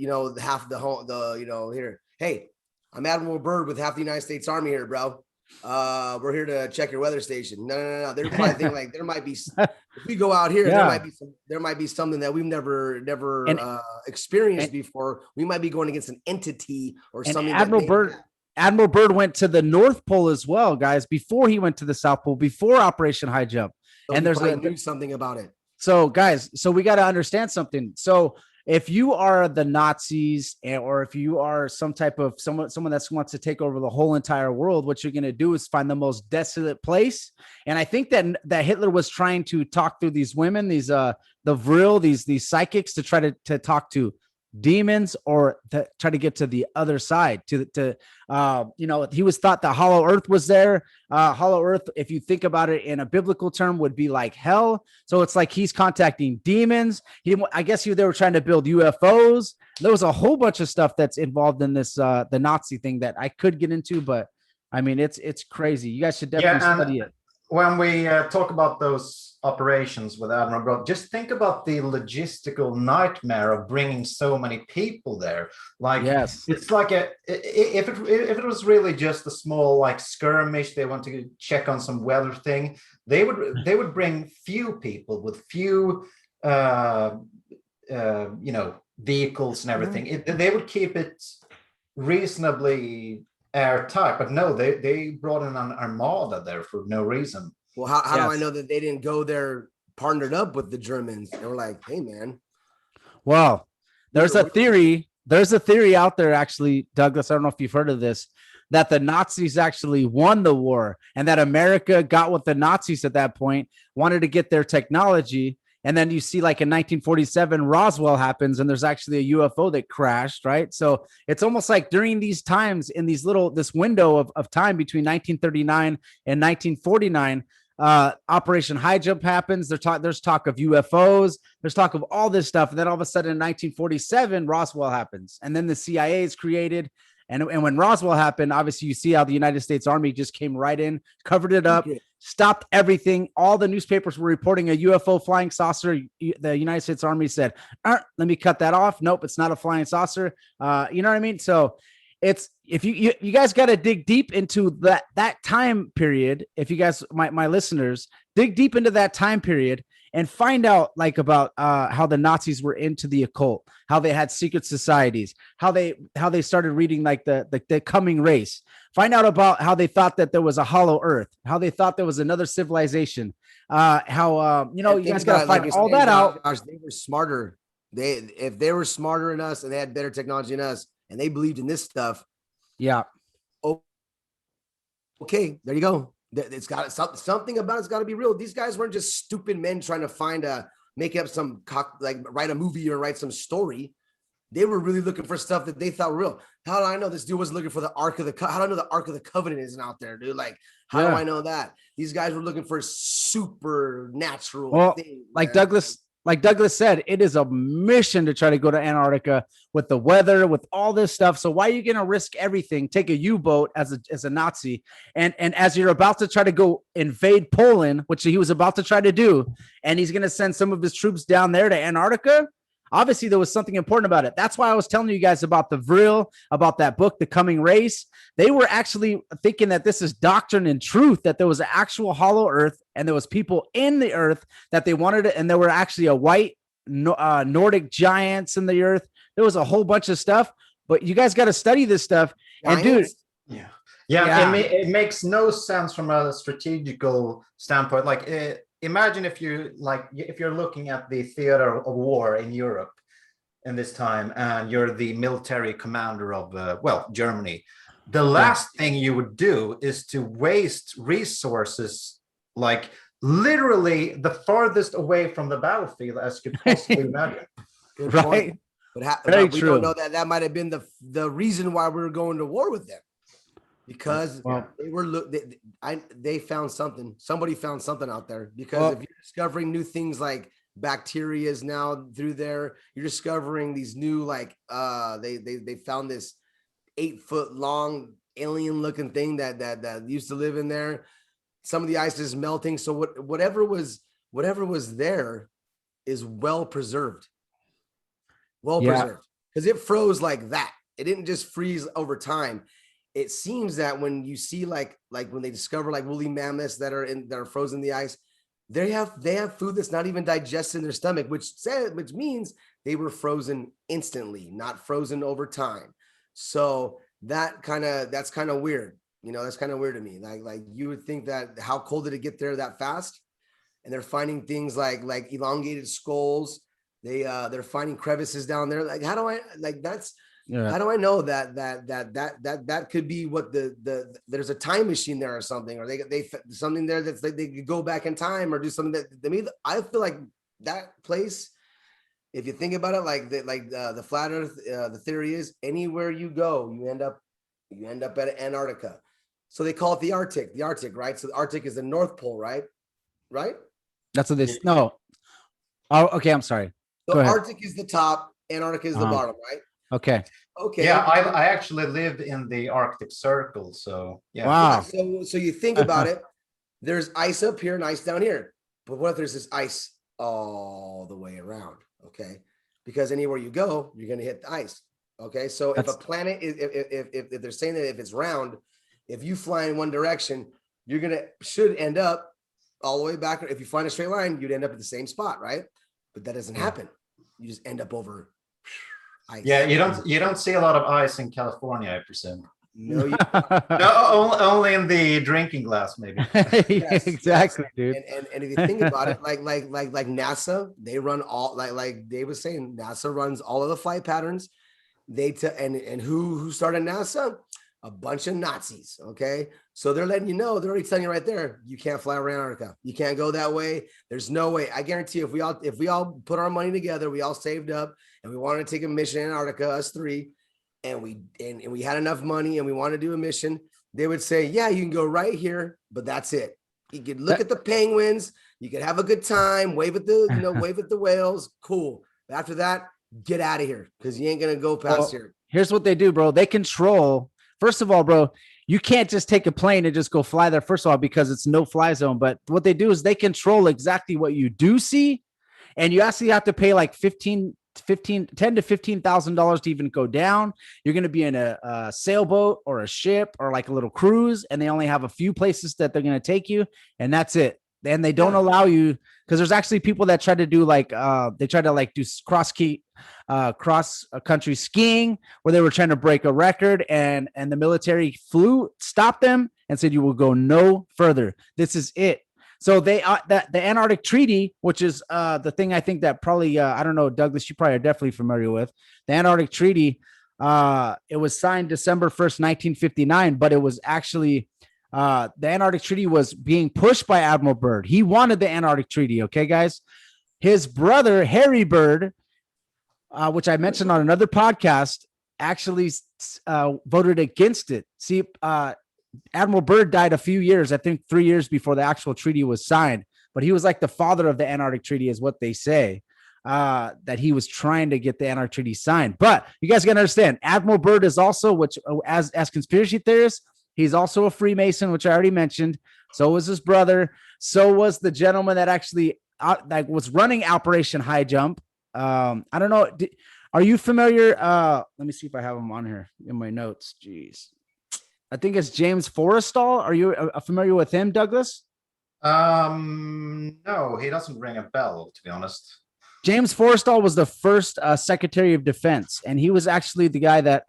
here. Hey, I'm Admiral Byrd with half the United States Army here, bro. We're here to check your weather station. No. They're probably thinking like there might be, if we go out here, there might be something that we've never experienced before. We might be going against an entity or something. Admiral Byrd went to the North Pole as well, guys, before he went to the South Pole, before Operation High Jump. So and there's knew something about it. So guys, we got to understand something. So if you are the Nazis or if you are some type of someone that wants to take over the whole entire world, what you're going to do is find the most desolate place. And I think that Hitler was trying to talk through these women, the Vril, these psychics, to try to talk to demons or to try to get to the other side he was thought the hollow earth was there. Hollow earth, if you think about it in a biblical term, would be like hell. So it's like he's contacting demons. They were trying to build UFOs. There was a whole bunch of stuff that's involved in this the Nazi thing that I could get into, but I mean it's crazy. You guys should definitely study it. When we talk about those operations with Admiral Byrd, just think about the logistical nightmare of bringing so many people there. Like, yes, it's like if it was really just a small like skirmish, they want to check on some weather thing, they would bring few people with few vehicles and everything. They would keep it reasonably airtight, but no, they brought in an armada there for no reason. Well, how do I know that they didn't go there partnered up with the Germans? They were like, hey man. Well, there's a theory out there, actually, Douglas, I don't know if you've heard of this, that the Nazis actually won the war and that America got with the Nazis at that point, wanted to get their technology. And then you see, like in 1947, Roswell happens, and there's actually a UFO that crashed, right? So it's almost like during these times, in this window of time between 1939 and 1949, Operation High Jump happens. There's talk of UFOs. There's talk of all this stuff. And then all of a sudden in 1947, Roswell happens. And then the CIA is created. And when Roswell happened, obviously you see how the United States Army just came right in, covered it up, stopped everything. All the newspapers were reporting a UFO flying saucer. The United States Army said, let me cut that off. Nope, it's not a flying saucer. You know what I mean? So it's, if you guys got to dig deep into that time period. If you guys, my listeners, dig deep into that time period and find out like about how the Nazis were into the occult, how they had secret societies, how they started reading like the coming race. Find out about how they thought that there was a hollow earth, how they thought there was another civilization, you guys got to find all that out. Gosh, they were smarter. If they were smarter than us and they had better technology than us and they believed in this stuff. Yeah. Oh, okay, there you go. It's got something about it's got to be real. These guys weren't just stupid men trying to make up some write a movie or write some story. They were really looking for stuff that they thought were real. How do I know this dude was looking for the Ark of the How do I know the Ark of the Covenant isn't out there, dude? Like, how do I know that? These guys were looking for supernatural things. Like Douglas said, it is a mission to try to go to Antarctica with the weather, with all this stuff. So why are you going to risk everything? Take a U-boat as a Nazi, and as you're about to try to go invade Poland, which he was about to try to do, and he's going to send some of his troops down there to Antarctica. Obviously, there was something important about it. That's why I was telling you guys about the Vril, about that book, The Coming Race. They were actually thinking that this is doctrine and truth, that there was an actual hollow earth and there was people in the earth that they wanted it. And there were actually a white Nordic giants in the earth. There was a whole bunch of stuff, but you guys got to study this stuff. And dude, yeah. It makes no sense from a strategical standpoint. Like, imagine if you're looking at the theater of war in Europe in this time, and you're the military commander of Germany. The last thing you would do is to waste resources, like literally the farthest away from the battlefield as you could possibly imagine. Good right? Point. But we don't know that might have been the reason why we were going to war with them, because they found something. Somebody found something out there, because if you're discovering new things like bacteria is now through there, you're discovering these new they found this 8-foot long alien looking thing that used to live in there. Some of the ice is melting, so whatever was there is well preserved, because it froze like that. It didn't just freeze over time. It seems that when you see like when they discover like woolly mammoths that are frozen in the ice, they have food that's not even digested in their stomach, which means they were frozen instantly, not frozen over time. So that's kind of weird. That's kind of weird to me. Like you would think that how cold did it get there that fast? And they're finding things like elongated skulls. They're finding crevices down there. Like, how do I how do I know that could be what there's a time machine there or something, or they something there that's like they could go back in time or do something that I feel like that place. If you think about it, the flat Earth, the theory is anywhere you go, you end up at Antarctica. So they call it the Arctic, right? So the Arctic is the North Pole, right? Right? That's what this. No. Oh, okay. I'm sorry. So Arctic is the top, Antarctica is the bottom, right? Okay. Yeah, I actually lived in the Arctic Circle, so yeah. Wow. So you think about it, there's ice up here and ice down here. But what if there's this ice all the way around? Okay, because anywhere you go, you're going to hit the ice. Okay, so if a planet is, if they're saying that if it's round, if you fly in one direction, should end up all the way back. If you find a straight line, you'd end up at the same spot, right? But that doesn't happen. You just end up over ice. Yeah, you don't see a lot of ice in California, I presume. No, no, only in the drinking glass, maybe. Yes, exactly, dude. And if you think about it, like NASA, they run all like Dave was saying, NASA runs all of the flight patterns. And who started NASA? A bunch of Nazis. Okay, so they're letting you know. They're already telling you right there, you can't fly around Antarctica. You can't go that way. There's no way. I guarantee if we all put our money together, we all saved up, and we wanted to take a mission in Antarctica, us three. And we had enough money and we want to do a mission, they would say, yeah, you can go right here, but that's it. You could look at the penguins, you could have a good time, wave at the whales, cool. But after that, get out of here, because you ain't gonna go past here. Here's what they do, bro. They control. First of all, bro, you can't just take a plane and just go fly there, first of all, because it's no fly zone. But what they do is they control exactly what you do see, and you actually have to pay like $10,000 to $15,000 to even go down. You're going to be in a sailboat or a ship or like a little cruise, and they only have a few places that they're going to take you, and that's it. And they don't allow you, because there's actually people that try to do do cross country skiing, where they were trying to break a record, and the military stopped them and said, you will go no further. This is it. So the Antarctic Treaty, which is the thing I think that probably, I don't know, Douglas, you probably are definitely familiar with. The Antarctic Treaty, it was signed December 1st, 1959, but it was actually, the Antarctic Treaty was being pushed by Admiral Byrd. He wanted the Antarctic Treaty, okay, guys? His brother, Harry Byrd, which I mentioned on another podcast, actually voted against it. See, Admiral Byrd died a few years, I think 3 years before the actual treaty was signed, but he was like the father of the Antarctic Treaty is what they say, that he was trying to get the Antarctic Treaty signed. But you guys got to understand, Admiral Byrd is also, which as conspiracy theorists, he's also a Freemason, which I already mentioned. So was his brother. So was the gentleman that actually that was running Operation High Jump. I don't know. Are you familiar? Let me see if I have him on here in my notes. Jeez. I think it's James Forrestal. Are you familiar with him, Douglas? No, he doesn't ring a bell, to be honest. James Forrestal was the first Secretary of Defense, and he was actually the guy that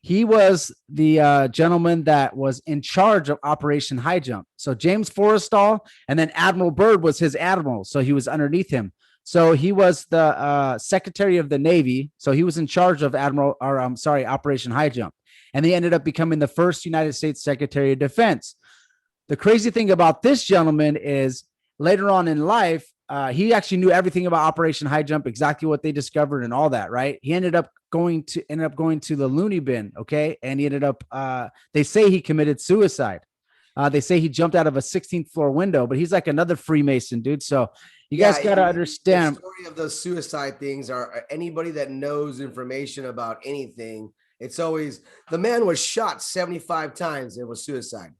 he was the gentleman that was in charge of Operation High Jump. So James Forrestal, and then Admiral Byrd was his admiral, so he was underneath him. So he was the Secretary of the Navy, so he was in charge of Operation High Jump, and he ended up becoming the first United States Secretary of Defense. The crazy thing about this gentleman is later on in life, he actually knew everything about Operation High Jump, exactly what they discovered and all that, right? He ended up going to the loony bin, okay? And he ended up, they say he committed suicide. They say he jumped out of a 16th floor window, but he's like another Freemason, dude. So you guys got to understand. The story of those suicide things are anybody that knows information about anything. It's always the man was shot 75 times. It was suicide.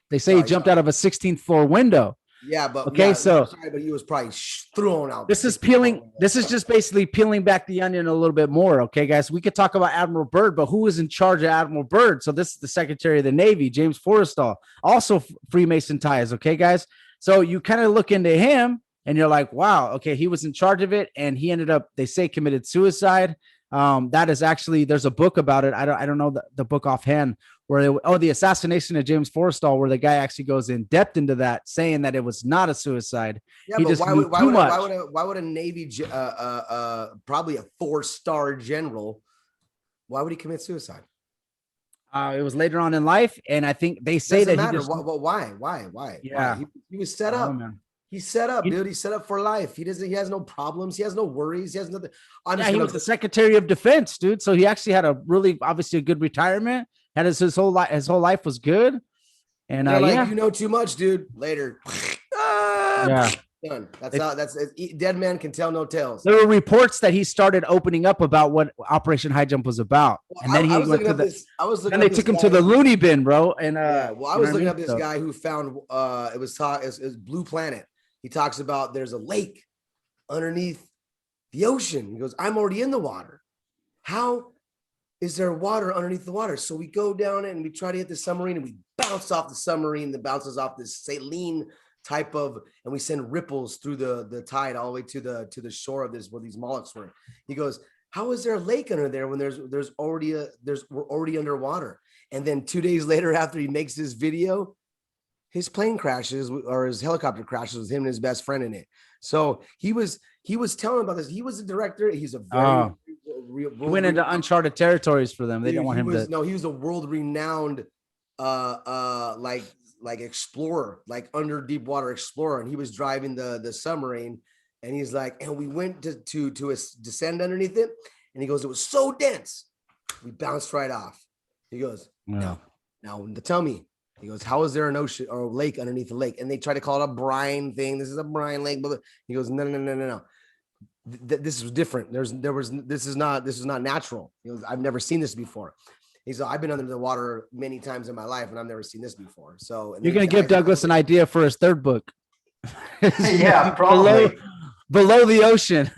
They say he jumped out of a 16th floor window. Yeah, but okay, so sorry, but he was probably thrown out. This is just basically peeling back the onion a little bit more. Okay, guys, we could talk about Admiral Byrd, but who is in charge of Admiral Byrd? So this is the Secretary of the Navy, James Forrestal, also Freemason ties. Okay, guys, so you kind of look into him and you're like, wow, okay, he was in charge of it, and he ended up, they say, committed suicide. That is actually, there's a book about it. I don't know the book offhand, where the assassination of James Forrestal, where the guy actually goes in depth into that, saying that it was not a suicide. Yeah, he but just why would a Navy, probably a 4-star general, why would he commit suicide? It was later on in life, and I think they say Doesn't that matter. he just, Why? Yeah, he was set up. man. He's set up, dude. He's set up for life. He has no problems. He has no worries. He has nothing. He was the Secretary of Defense, dude. So he actually had obviously a good retirement. Had his whole life was good. And you know too much, dude. Later. Yeah. Done. That's dead man can tell no tales. There were reports that he started opening up about what Operation High Jump was about. And then they took him to the loony bin, bro. And I was looking up this guy who found it was Blue Planet. He talks about there's a lake underneath the ocean. He goes, I'm already in the water. How is there water underneath the water? So we go down it and we try to hit the submarine, and we bounce off the submarine that bounces off this saline type of, and we send ripples through the tide all the way to the shore of this, where these mollusks were. He goes, how is there a lake under there when we're already underwater? And then 2 days later, after he makes this video, his plane crashes, or his helicopter crashes with him and his best friend in it. So he was telling about this. He was a director. He's a very he went into uncharted territories for them. They didn't want him to. No, he was a world-renowned like explorer, like under deep water explorer, and he was driving the submarine, and he's like, and we went to descend underneath it, and he goes, it was so dense, we bounced right off. He goes, now tell me. He goes, how is there an ocean or a lake underneath the lake? And they try to call it a brine thing. This is a brine lake, but he goes, no. This is different. This is not natural. He goes, I've never seen this before. He said, I've been under the water many times in my life, and I've never seen this before. So you're going to give Douglas an idea for his third book. Yeah, probably. Below the ocean.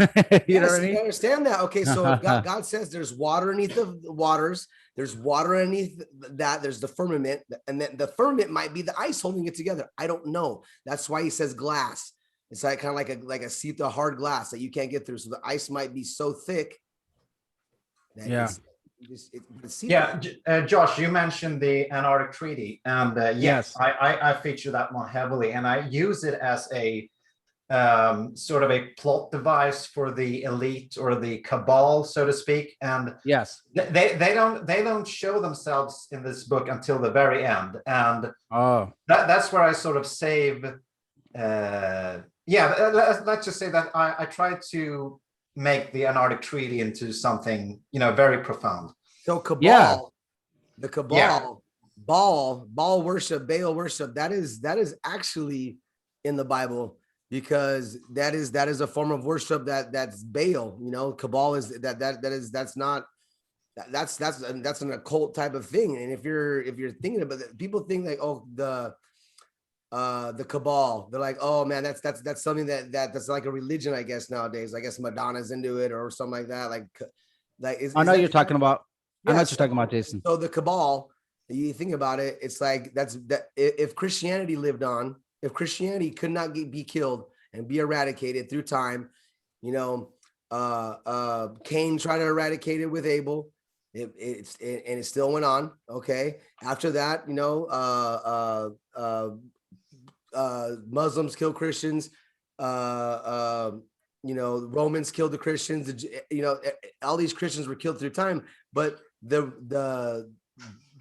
You know what I mean? I understand that. Okay, so God says there's water underneath the waters. There's water underneath that. There's the firmament, and then the firmament might be the ice holding it together. I don't know. That's why he says glass. It's like kind of like a seep, a hard glass that you can't get through. So the ice might be so thick. Josh, you mentioned the Antarctic Treaty, and yes, I feature that one heavily, and I use it as a sort of a plot device for the elite or the cabal, so to speak. And yes, they don't show themselves in this book until the very end, and that's where I sort of save. Let's just say that I try to make the Antarctic Treaty into something, very profound. So Cabal, the Cabal, Baal worship, Baal worship, that is actually in the Bible, because that is a form of worship that's Baal. Cabal is that's an occult type of thing. And if you're thinking about it, people think like, the Cabal, they're like, oh man, that's something that's like a religion, I guess, nowadays. I guess Madonna's into it or something like that. I know you're talking about. I know what you're talking about, Jason. So the Cabal, you think about it, it's like if Christianity lived on, if Christianity could not be killed and be eradicated through time, You know, Cain tried to eradicate it with Abel. And it still went on. Okay. After that, you know, Muslims kill Christians. You know, Romans killed the Christians. You know, all these Christians were killed through time, but the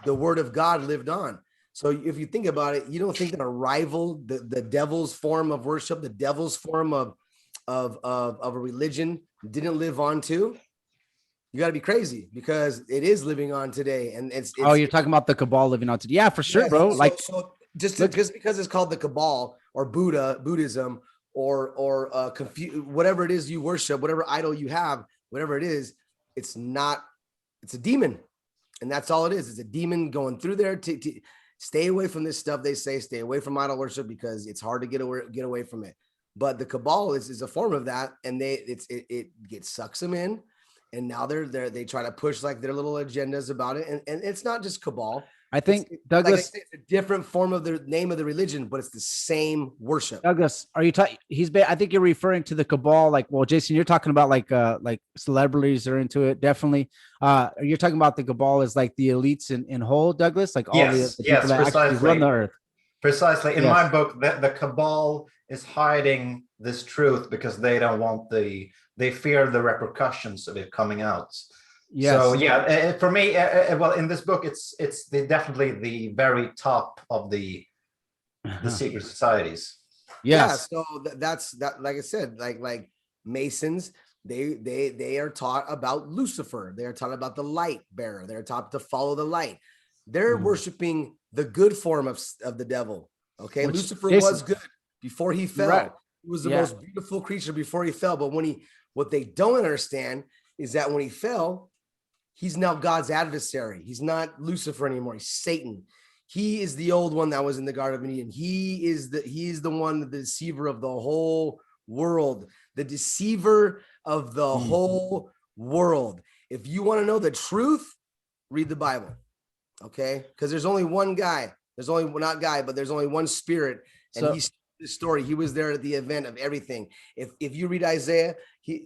word of God lived on. So if you think about it, you don't think that a rival, the devil's form of worship, the devil's form of a religion didn't live on too? You got to be crazy, because it is living on today. And it's oh, you're talking about the Cabal living on today. Yeah, for sure, bro. So just because it's called the Cabal or Buddhism or whatever it is you worship, whatever idol you have, whatever it is, it's a demon. And that's all it is. It's a demon going through there to stay away from this stuff. They say stay away from idol worship because it's hard to get away from it. But the Cabal is a form of that, and it sucks them in. And now they try to push like their little agendas about it. And it's not just Cabal. I think Douglas, like it's a different form of the name of the religion, but it's the same worship. Douglas, are you talking? I think you're referring to the Cabal. Like, well, Jason, you're talking about like celebrities are into it. Definitely. You're talking about the Cabal as like the elites in whole, Douglas, like all the people that actually run the earth. Precisely. In my book, the Cabal is hiding this truth because they don't want they fear the repercussions of it coming out. Yes. So yeah, for me, well, in this book, it's definitely the very top of the secret societies. Yes. Yeah, so that's that. Like I said, like Masons, they are taught about Lucifer. They are taught about the light bearer. They're taught to follow the light. They're worshiping the good form of the devil. Okay, Lucifer was good before he fell. Right. He was the most beautiful creature before he fell. But what they don't understand is that when he fell, he's now God's adversary. He's not Lucifer anymore. He's Satan. He is the old one that was in the Garden of Eden. He is the one, the deceiver of the whole world, the deceiver of the whole world. If you want to know the truth, read the Bible. Okay, because there's only one guy. There's only there's only one spirit, and he's the story. He was there at the event of everything. If you read Isaiah,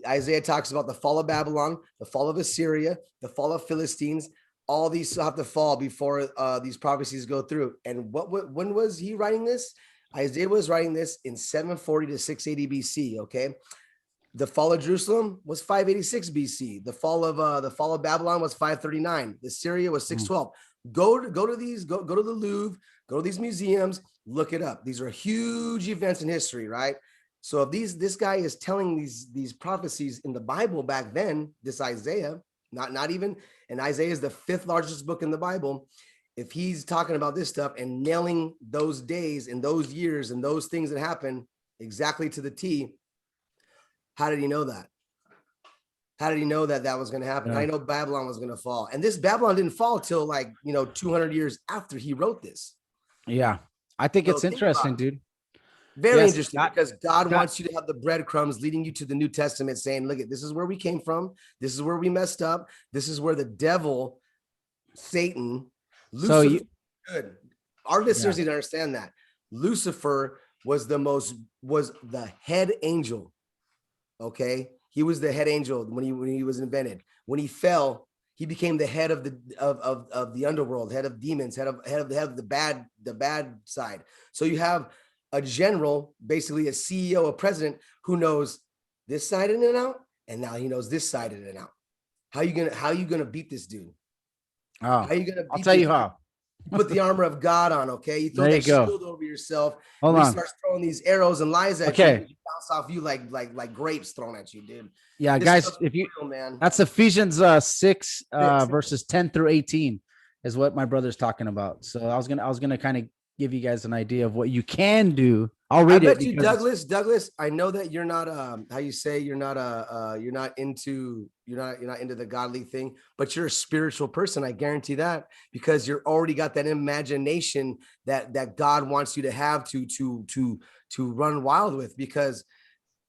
Isaiah talks about the fall of Babylon, the fall of Assyria, the fall of Philistines. All these have to fall before these prophecies go through. And when was he writing this? Isaiah was writing this in 740 to 680 BC. Okay, the fall of Jerusalem was 586 BC. The fall of Babylon was 539. The Syria was 612. Go to the Louvre, go to these museums, look it up. These are huge events in history, right? So if this guy is telling these prophecies in the Bible back then, this Isaiah, not even, and Isaiah is the 5th largest book in the Bible. If he's talking about this stuff and nailing those days and those years and those things that happen exactly to the T, how did he know that? How did he know that was going to happen? I know Babylon was going to fall. And this Babylon didn't fall till 200 years after he wrote this. Yeah. I think it's interesting, dude. Very interesting, because God wants you to have the breadcrumbs leading you to the New Testament saying, look, this is where we came from. This is where we messed up. This is where the devil, Satan, Lucifer, good. Our listeners need to understand that. Lucifer was the head angel. Okay. He was the head angel when he was invented. When he fell, he became the head of the underworld, head of demons, head of the bad side. So you have a general, basically a CEO, a president who knows this side in and out, and now he knows this side in and out. How you gonna beat this dude? How are you gonna beat I'll tell you how. You put the armor of God on, okay? You throw that shield over yourself. Hold on. He starts throwing these arrows and lies at you. You bounce off you like grapes thrown at you, dude. Yeah, this guys, if you man. That's Ephesians 6 verses 10 through 18 is what my brother's talking about. So I was gonna kind of give you guys an idea of what you can do. I'll read it. I bet you, Douglas, I know that you're not how you say you're not into the godly thing, but you're a spiritual person. I guarantee that, because you're already got that imagination that God wants you to have to run wild with, because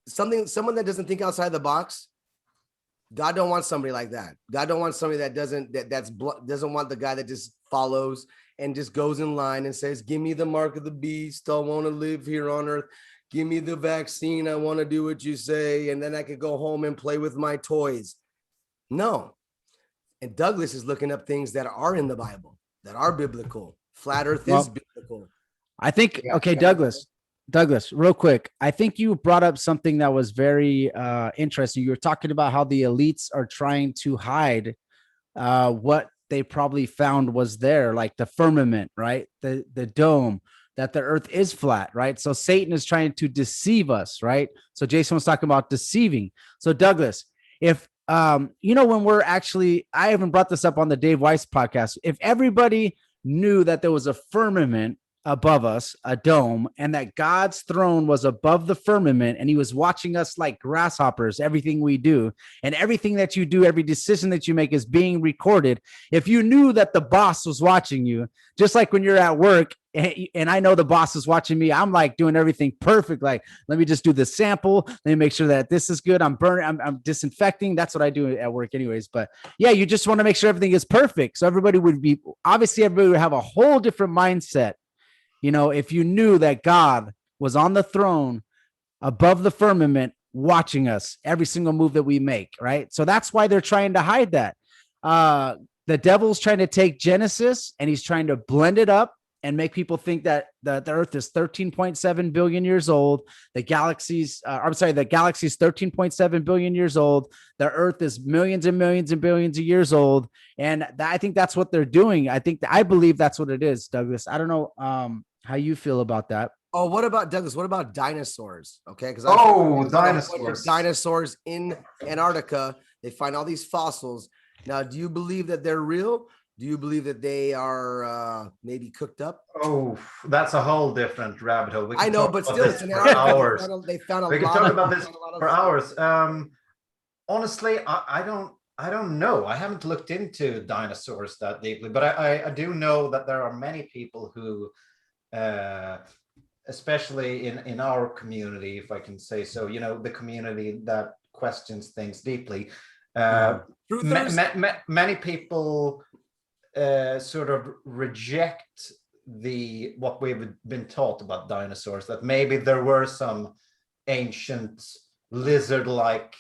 someone that doesn't think outside the box, God don't want somebody like that. God don't want somebody that doesn't want the guy that just follows and just goes in line and says, give me the mark of the beast. I want to live here on earth. give me the vaccine. I want to do what you say. And then I could go home and play with my toys. No. And Douglas is looking up things that are in the Bible, that are biblical. Flat Earth is biblical. I think, okay, Douglas, real quick. I think you brought up something that was very interesting. You were talking about how the elites are trying to hide what they probably found was there, like the firmament, right? The dome, that the earth is flat, right? So Satan is trying to deceive us, right? So Jason was talking about deceiving. So Douglas, if when we're actually, I haven't brought this up on the Dave Weiss podcast. If everybody knew that there was a firmament above us, a dome, and that God's throne was above the firmament, and he was watching us like grasshoppers, everything we do, and everything that you do, every decision that you make is being recorded. If you knew that the boss was watching you, just like when you're at work, and I know the boss is watching me, I'm like doing everything perfect. Like, let me just do the sample. Let me make sure that this is good. I'm burning, I'm disinfecting. That's what I do at work anyways. But yeah, you just want to make sure everything is perfect. So everybody would have a whole different mindset. If you knew that God was on the throne above the firmament watching us, every single move that we make, right? So that's why they're trying to hide that. The devil's trying to take Genesis and he's trying to blend it up and make people think that the earth is 13.7 billion years old. The galaxy is 13.7 billion years old. The earth is millions and millions and billions of years old. And I think that's what they're doing. I believe that's what it is, Douglas. I don't know how you feel about that. Oh, what about Douglas? What about dinosaurs? Okay. Because dinosaurs in Antarctica, they find all these fossils. Now, do you believe that they're real? Do you believe that they are maybe cooked up? Oh, that's a whole different rabbit hole. I know, but still, it's an hours. They found a we lot can talk of, about this for hours. Honestly, I don't know. I haven't looked into dinosaurs that deeply, but I do know that there are many people who, especially in our community, if I can say so, the community that questions things deeply. Many people sort of reject what we've been taught about dinosaurs, that maybe there were some ancient lizard-like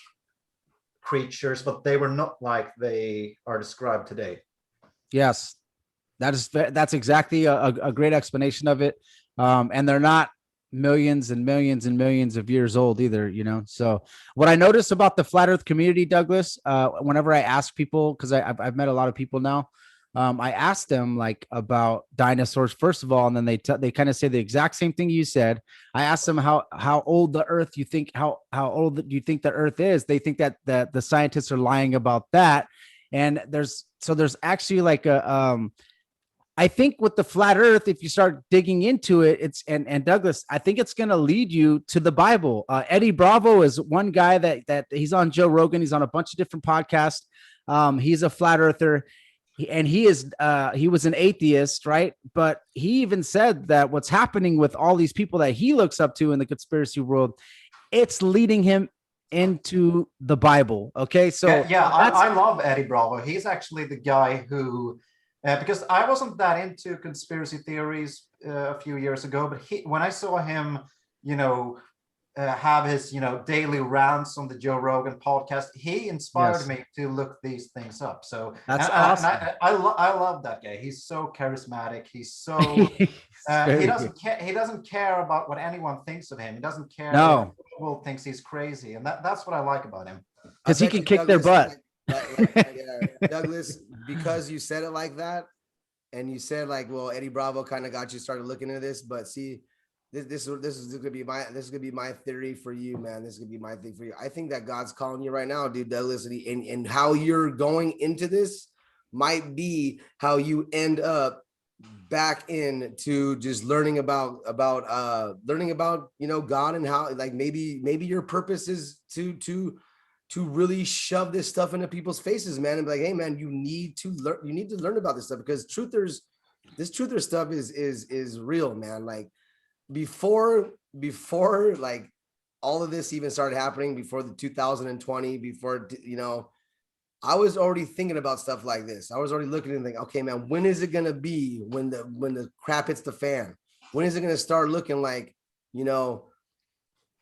creatures, but they were not like they are described today. Yes, that's exactly a great explanation of it. And they're not millions and millions and millions of years old either, So what I notice about the flat earth community, Douglas, whenever I ask people, because I've met a lot of people now, I asked them like about dinosaurs first of all, and then they kind of say the exact same thing you said. I asked them how old the earth how old do you think the earth is? They think that the scientists are lying about that. And there's actually like I think with the flat earth, if you start digging into it, and Douglas, I think it's going to lead you to the Bible. Eddie Bravo is one guy that he's on Joe Rogan. He's on a bunch of different podcasts. He's a flat earther. He was an atheist, right? But he even said that what's happening with all these people that he looks up to in the conspiracy world, it's leading him into the Bible. Okay. So I love Eddie Bravo. He's actually the guy who, because I wasn't that into conspiracy theories a few years ago, but when I saw him, have his, daily rants on the Joe Rogan podcast, he inspired me to look these things up. So that's awesome. I love that guy. He's so charismatic. He's so he doesn't care about what anyone thinks of him. He doesn't care if people thinks he's crazy, and that's what I like about him. Because he can kick their butt. Douglas, because you said it like that, and you said like, well, Eddie Bravo kind of got you started looking into this, but see. This is gonna be my theory for you, man. This is gonna be my thing for you. I think that God's calling you right now, dude. Douglas, and how you're going into this might be how you end up back into just learning about God, and how like maybe your purpose is to really shove this stuff into people's faces, man, and be like, hey, man, you need to learn about this stuff, because this truther stuff is real, man. Like. Before like all of this even started happening, before the 2020, before I was already thinking about stuff like this. I was already looking and thinking, okay, man, when is it gonna be when the crap hits the fan? When is it gonna start looking like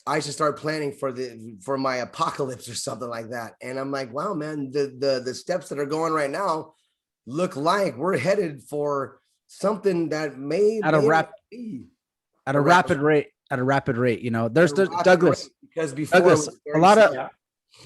I should start planning for my apocalypse or something like that. And I'm like, wow, man, the steps that are going right now look like we're headed for something that may At a rapid rate. You know, there's the Douglas, because before Douglas, a lot of Yeah.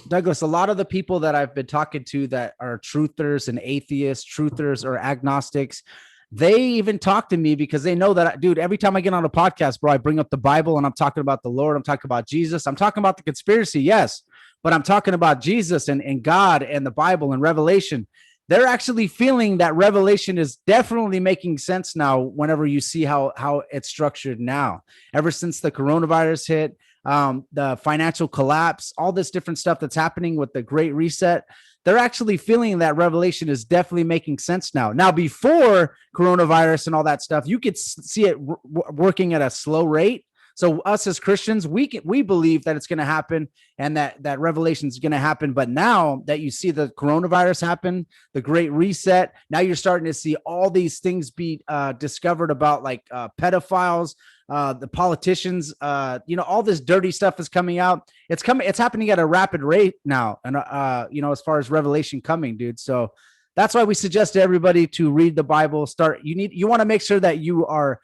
Douglas, a lot of the people that I've been talking to that are truthers and atheists, truthers or agnostics, they even talk to me because they know that, dude, every time I get on a podcast, bro, I bring up the Bible and I'm talking about the Lord. I'm talking about Jesus. I'm talking about the conspiracy. Yes. But I'm talking about Jesus and God and the Bible and Revelation. They're actually feeling that Revelation is definitely making sense now whenever you see how it's structured now. Ever since the coronavirus hit, the financial collapse, all this different stuff that's happening with the Great Reset, they're actually feeling that Revelation is definitely making sense now. Now, before coronavirus and all that stuff, you could see it working at a slow rate. So us as Christians, we believe that it's going to happen and that revelation is going to happen. But now that you see the coronavirus happen, the Great Reset, now you're starting to see all these things be discovered about, like pedophiles, the politicians, all this dirty stuff is coming out. It's happening at a rapid rate now. And, as far as revelation coming, dude. So that's why we suggest to everybody to read the Bible. You want to make sure that you are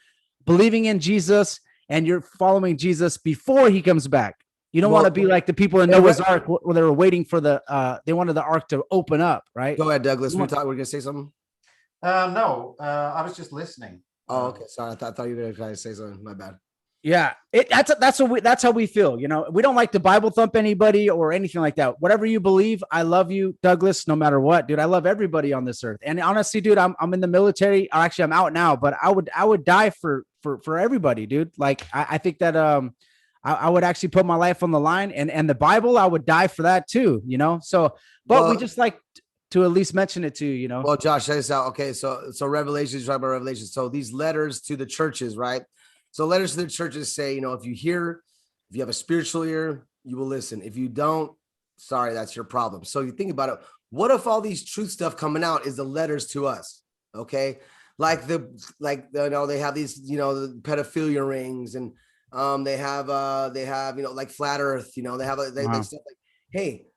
believing in Jesus and you're following Jesus before he comes back. You don't want to be like the people in Noah's Ark where they were waiting for they wanted the ark to open up, right? Go ahead, Douglas. We're going to say something? No, I was just listening. Oh, okay. Sorry. I thought you were going to try to say something. My bad. Yeah, that's how we feel. We don't like to Bible thump anybody or anything like that. Whatever you believe, I love you, Douglas, no matter what, dude. I love everybody on this earth. And honestly, dude, I'm in the military. Actually, I'm out now, but I would die for everybody, dude. Like I think that I would actually put my life on the line, and the Bible, I would die for that too. So, but we just like to at least mention it to you. Well, Josh, check this out. Okay, so Revelations, right about Revelation. So these letters to the churches, right? So letters to the churches say, if you have a spiritual ear, you will listen. If you don't, sorry, that's your problem. So you think about it. What if all these truth stuff coming out is the letters to us? Okay. They have these, the pedophilia rings, and they have like flat earth, they have they stuff like, hey,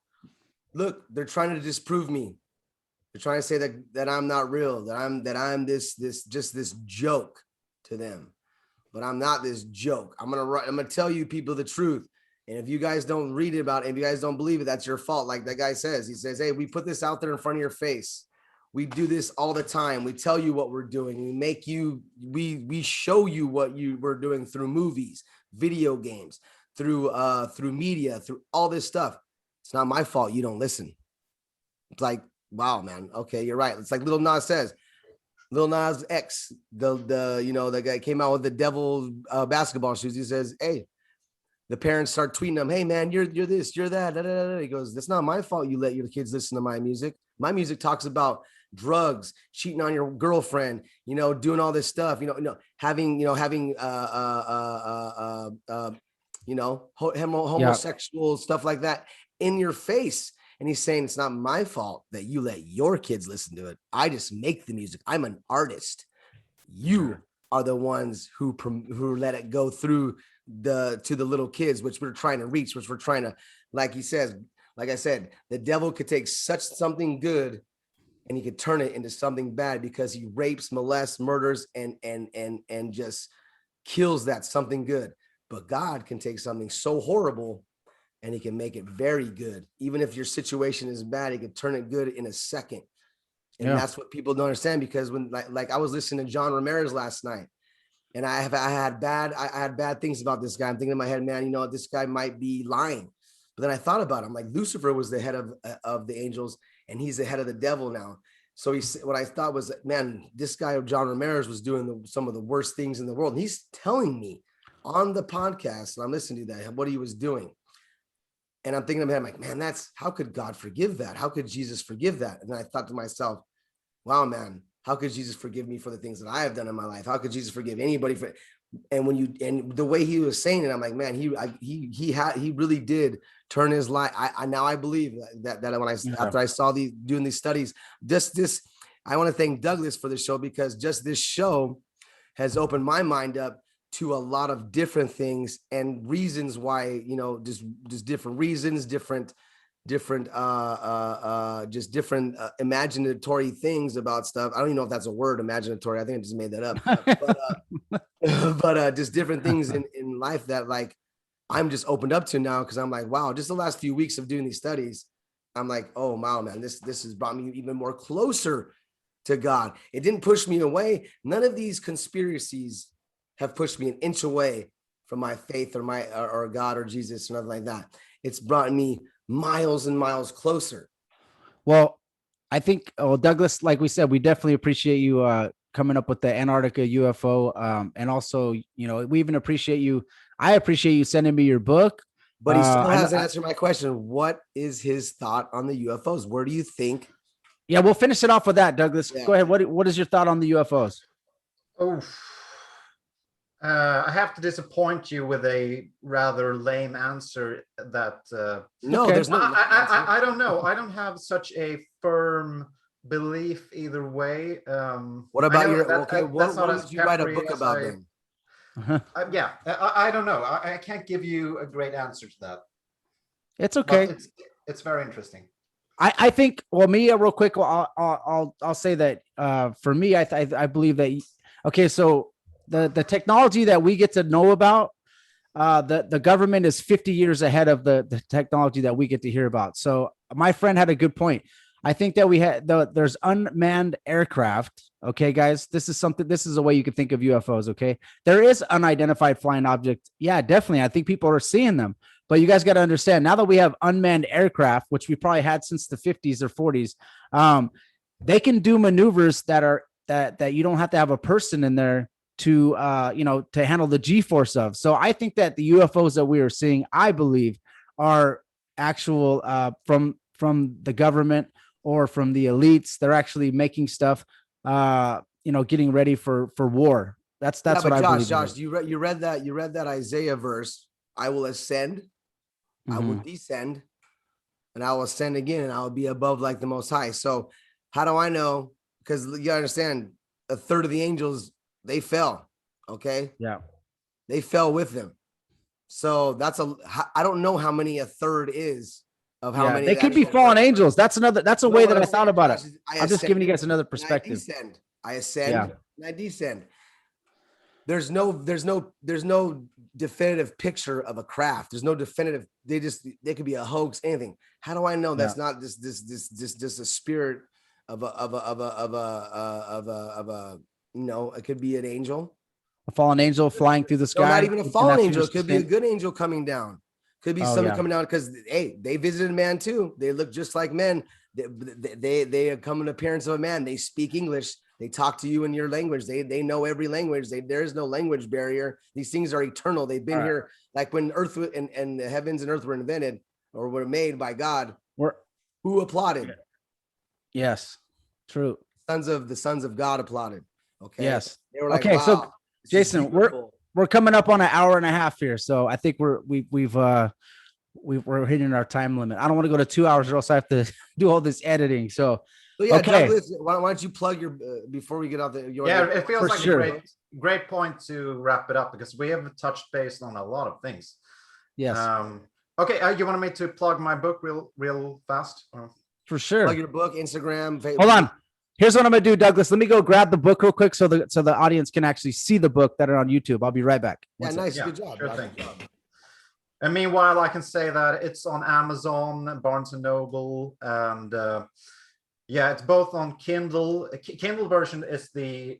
look, they're trying to disprove me. They're trying to say that I'm not real, that I'm this joke to them. But I'm not this joke. I'm gonna tell you people the truth. And if you guys don't read about it, if you guys don't believe it, that's your fault. Like that guy says, he says, hey, we put this out there in front of your face. We do this all the time. We tell you what we're doing. We show you what we're doing through movies, video games, through media, through all this stuff. It's not my fault you don't listen. It's like, wow, man. Okay, you're right. It's like Lil Nas says. Lil Nas X, the guy came out with the devil basketball shoes. He says, hey, the parents start tweeting him, hey, man, you're this, you're that. Da, da, da. He goes, that's not my fault you let your kids listen to my music. My music talks about drugs, cheating on your girlfriend, doing all this stuff, having homosexual stuff like that in your face. And he's saying, it's not my fault that you let your kids listen to it. I just make the music. I'm an artist. You are the ones who let it go through to the little kids, which we're trying to reach, which we're trying to, like he says, like I said, the devil could take something good and he could turn it into something bad because he rapes, molests, murders, and just kills that something good. But God can take something so horrible and he can make it very good. Even if your situation is bad, he can turn it good in a second. And that's what people don't understand, because when like I was listening to John Ramirez last night, and I had bad things about this guy. I'm thinking in my head, man, this guy might be lying. But then I thought about it. I'm like, Lucifer was the head of the angels, and he's the head of the devil now. So what I thought was, man, this guy, John Ramirez, was doing some of the worst things in the world. And he's telling me on the podcast, and I'm listening to that, what he was doing. And I'm thinking in my head, I'm like, man, how could God forgive that? How could Jesus forgive that? And then I thought to myself, wow, man, how could Jesus forgive me for the things that I have done in my life? How could Jesus forgive anybody for? And the way he was saying it, I'm like, man, he really did turn his life. I believe that after I saw doing these studies, I want to thank Douglas for the show, because just this show has opened my mind up to a lot of different things and reasons why, just different reasons, different imaginatory things about stuff. I don't even know if that's a word, imaginatory. I think I just made that up. But just different things in life that like I'm just opened up to now, because I'm like, wow, just the last few weeks of doing these studies, I'm like, oh wow, man, this has brought me even more closer to God. It didn't push me away. None of these conspiracies have pushed me an inch away from my faith or God or Jesus or nothing like that. It's brought me miles and miles closer. Well, I think, Douglas, like we said, we definitely appreciate you coming up with the Antarctica UFO. And also, we even appreciate you. I appreciate you sending me your book. But he still hasn't answered my question. What is his thought on the UFOs? Where do you think? Yeah, we'll finish it off with that, Douglas. Yeah. Go ahead. What is your thought on the UFOs? Oh, I have to disappoint you with a rather lame answer. That no, okay. There's no. I don't know. I don't have such a firm belief either way. What about your? What did you write a book about then? Yeah, I don't know. I can't give you a great answer to that. It's okay. But it's very interesting. I think. Well, me real quick. Well, I'll say that for me, I believe that. Okay, so the technology that we get to know about, the government is 50 years ahead of the technology that we get to hear about. So my friend had a good point. I think that there's unmanned aircraft. Okay, guys, this is a way you can think of UFOs. Okay, there is unidentified flying object. Yeah, definitely. I think people are seeing them, but you guys got to understand now that we have unmanned aircraft, which we probably had since the 50s or 40s. They can do maneuvers that you don't have to have a person in there to to handle the G-force of. So I think that the UFOs that we are seeing, I believe, are actual from the government or from the elites. They're actually making stuff, getting ready for war. That's what I believe. Josh, you read that Isaiah verse. I will ascend, I will descend, and I will ascend again, and I will be above like the Most High. So how do I know? Because you understand, a third of the angels, they fell. Okay. Yeah. They fell with them. So I don't know how many a third is of how many. They could be fallen angels. That's a way that I thought about it. I'm just giving you guys another perspective. I ascend and I descend. There's no definitive picture of a craft. There's no definitive. They could be a hoax, anything. How do I know that's not just a spirit of a it could be an angel, a fallen angel flying through the sky. No, not even a fallen angel. It could be a good angel coming down. Could be something coming down because they visited man too. They look just like men. They come in appearance of a man. They speak English. They talk to you in your language. They know every language. There is no language barrier. These things are eternal. They've been here like when earth and the heavens and earth were invented or were made by God. Who applauded? Yes, true. The sons of God applauded. Okay. Yes. They were like, okay. Wow, so Jason, we're coming up on an hour and a half here, so I think we're hitting our time limit. I don't want to go to 2 hours, or else I have to do all this editing. So Douglas, why don't you plug your before we get out there? It feels like a great point to wrap it up because we have touched base on a lot of things. Yes. Okay. You want me to plug my book real fast? For sure. Plug your book, Instagram, Facebook. Hold on. Here's what I'm gonna do, Douglas. Let me go grab the book real quick so the audience can actually see the book that are on YouTube. I'll be right back. Nice. Good job. Sure thing. And meanwhile, I can say that it's on Amazon, Barnes and Noble, and it's both on Kindle. Kindle version is the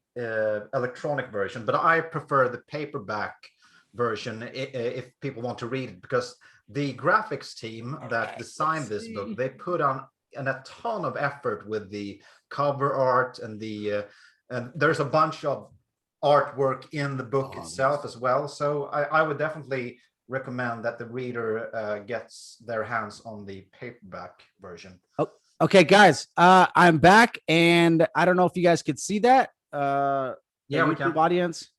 electronic version, but I prefer the paperback version if people want to read it, because the graphics team that designed this book, they put on a ton of effort with the cover art and and there's a bunch of artwork in the book itself as well. So I would definitely recommend that the reader gets their hands on the paperback version. Oh, okay, guys, I'm back, and I don't know if you guys could see that. We can. Audience.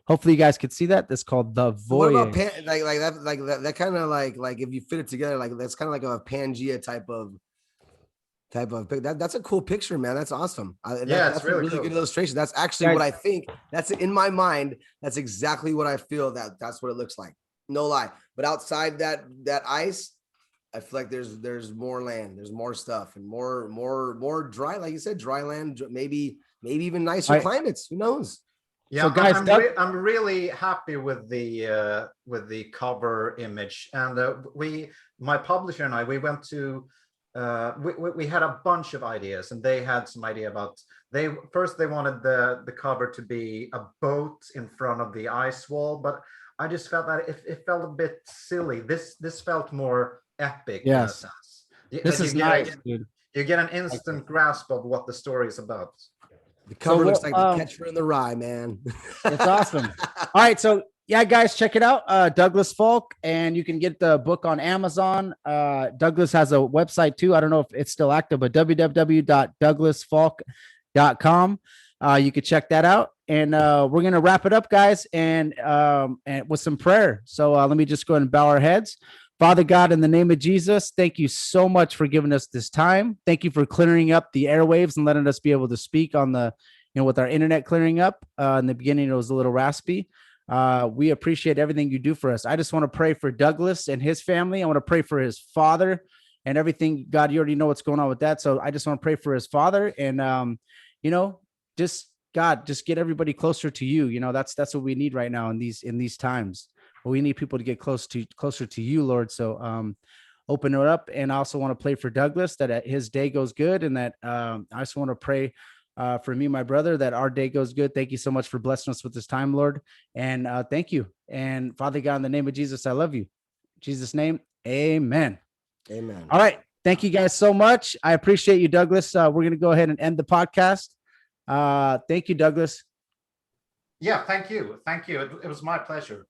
Hopefully, you guys could see that. That's called the Voyage. What about that kind of like if you fit it together, like that's kind of like a Pangea type of type of that's a cool picture, man. That's awesome. It's that's really a really cool. good illustration. That's actually what I think. That's in my mind. That's exactly what I feel that's what it looks like. No lie. But outside that ice, I feel like there's more land, there's more stuff, and more dry, like you said, dry land, maybe even nicer climates. Who knows? Yeah, so guys, I'm really happy with the cover image, and my publisher and I, we went to we had a bunch of ideas, and they had some idea about they wanted the cover to be a boat in front of the ice wall, but I just felt that it felt a bit silly. This felt more epic. Yes. In a sense. This is nice, dude. You get an instant grasp of what the story is about. The cover looks like the Catcher in the Rye, man. That's awesome. All right, so yeah, guys, check it out, Douglas Falk, and you can get the book on Amazon. Douglas has a website too. I don't know if it's still active, but www.douglasfalk.com. You could check that out, and we're gonna wrap it up, guys, and with some prayer. So let me just go ahead and bow our heads. Father God, in the name of Jesus, thank you so much for giving us this time. Thank you for clearing up the airwaves and letting us be able to speak on the, with our internet clearing up. In the beginning, it was a little raspy. We appreciate everything you do for us. I just want to pray for Douglas and his family. I want to pray for his father and everything. God, you already know what's going on with that. So I just want to pray for his father and, just God, just get everybody closer to you. That's what we need right now in these times. We need people to get closer to you, Lord. So open it up. And I also want to pray for Douglas that his day goes good. And that I just want to pray for me, my brother, that our day goes good. Thank you so much for blessing us with this time, Lord. And thank you. And Father God, in the name of Jesus, I love you. In Jesus' name, amen. Amen. All right. Thank you guys so much. I appreciate you, Douglas. We're going to go ahead and end the podcast. Thank you, Douglas. Yeah, thank you. It was my pleasure.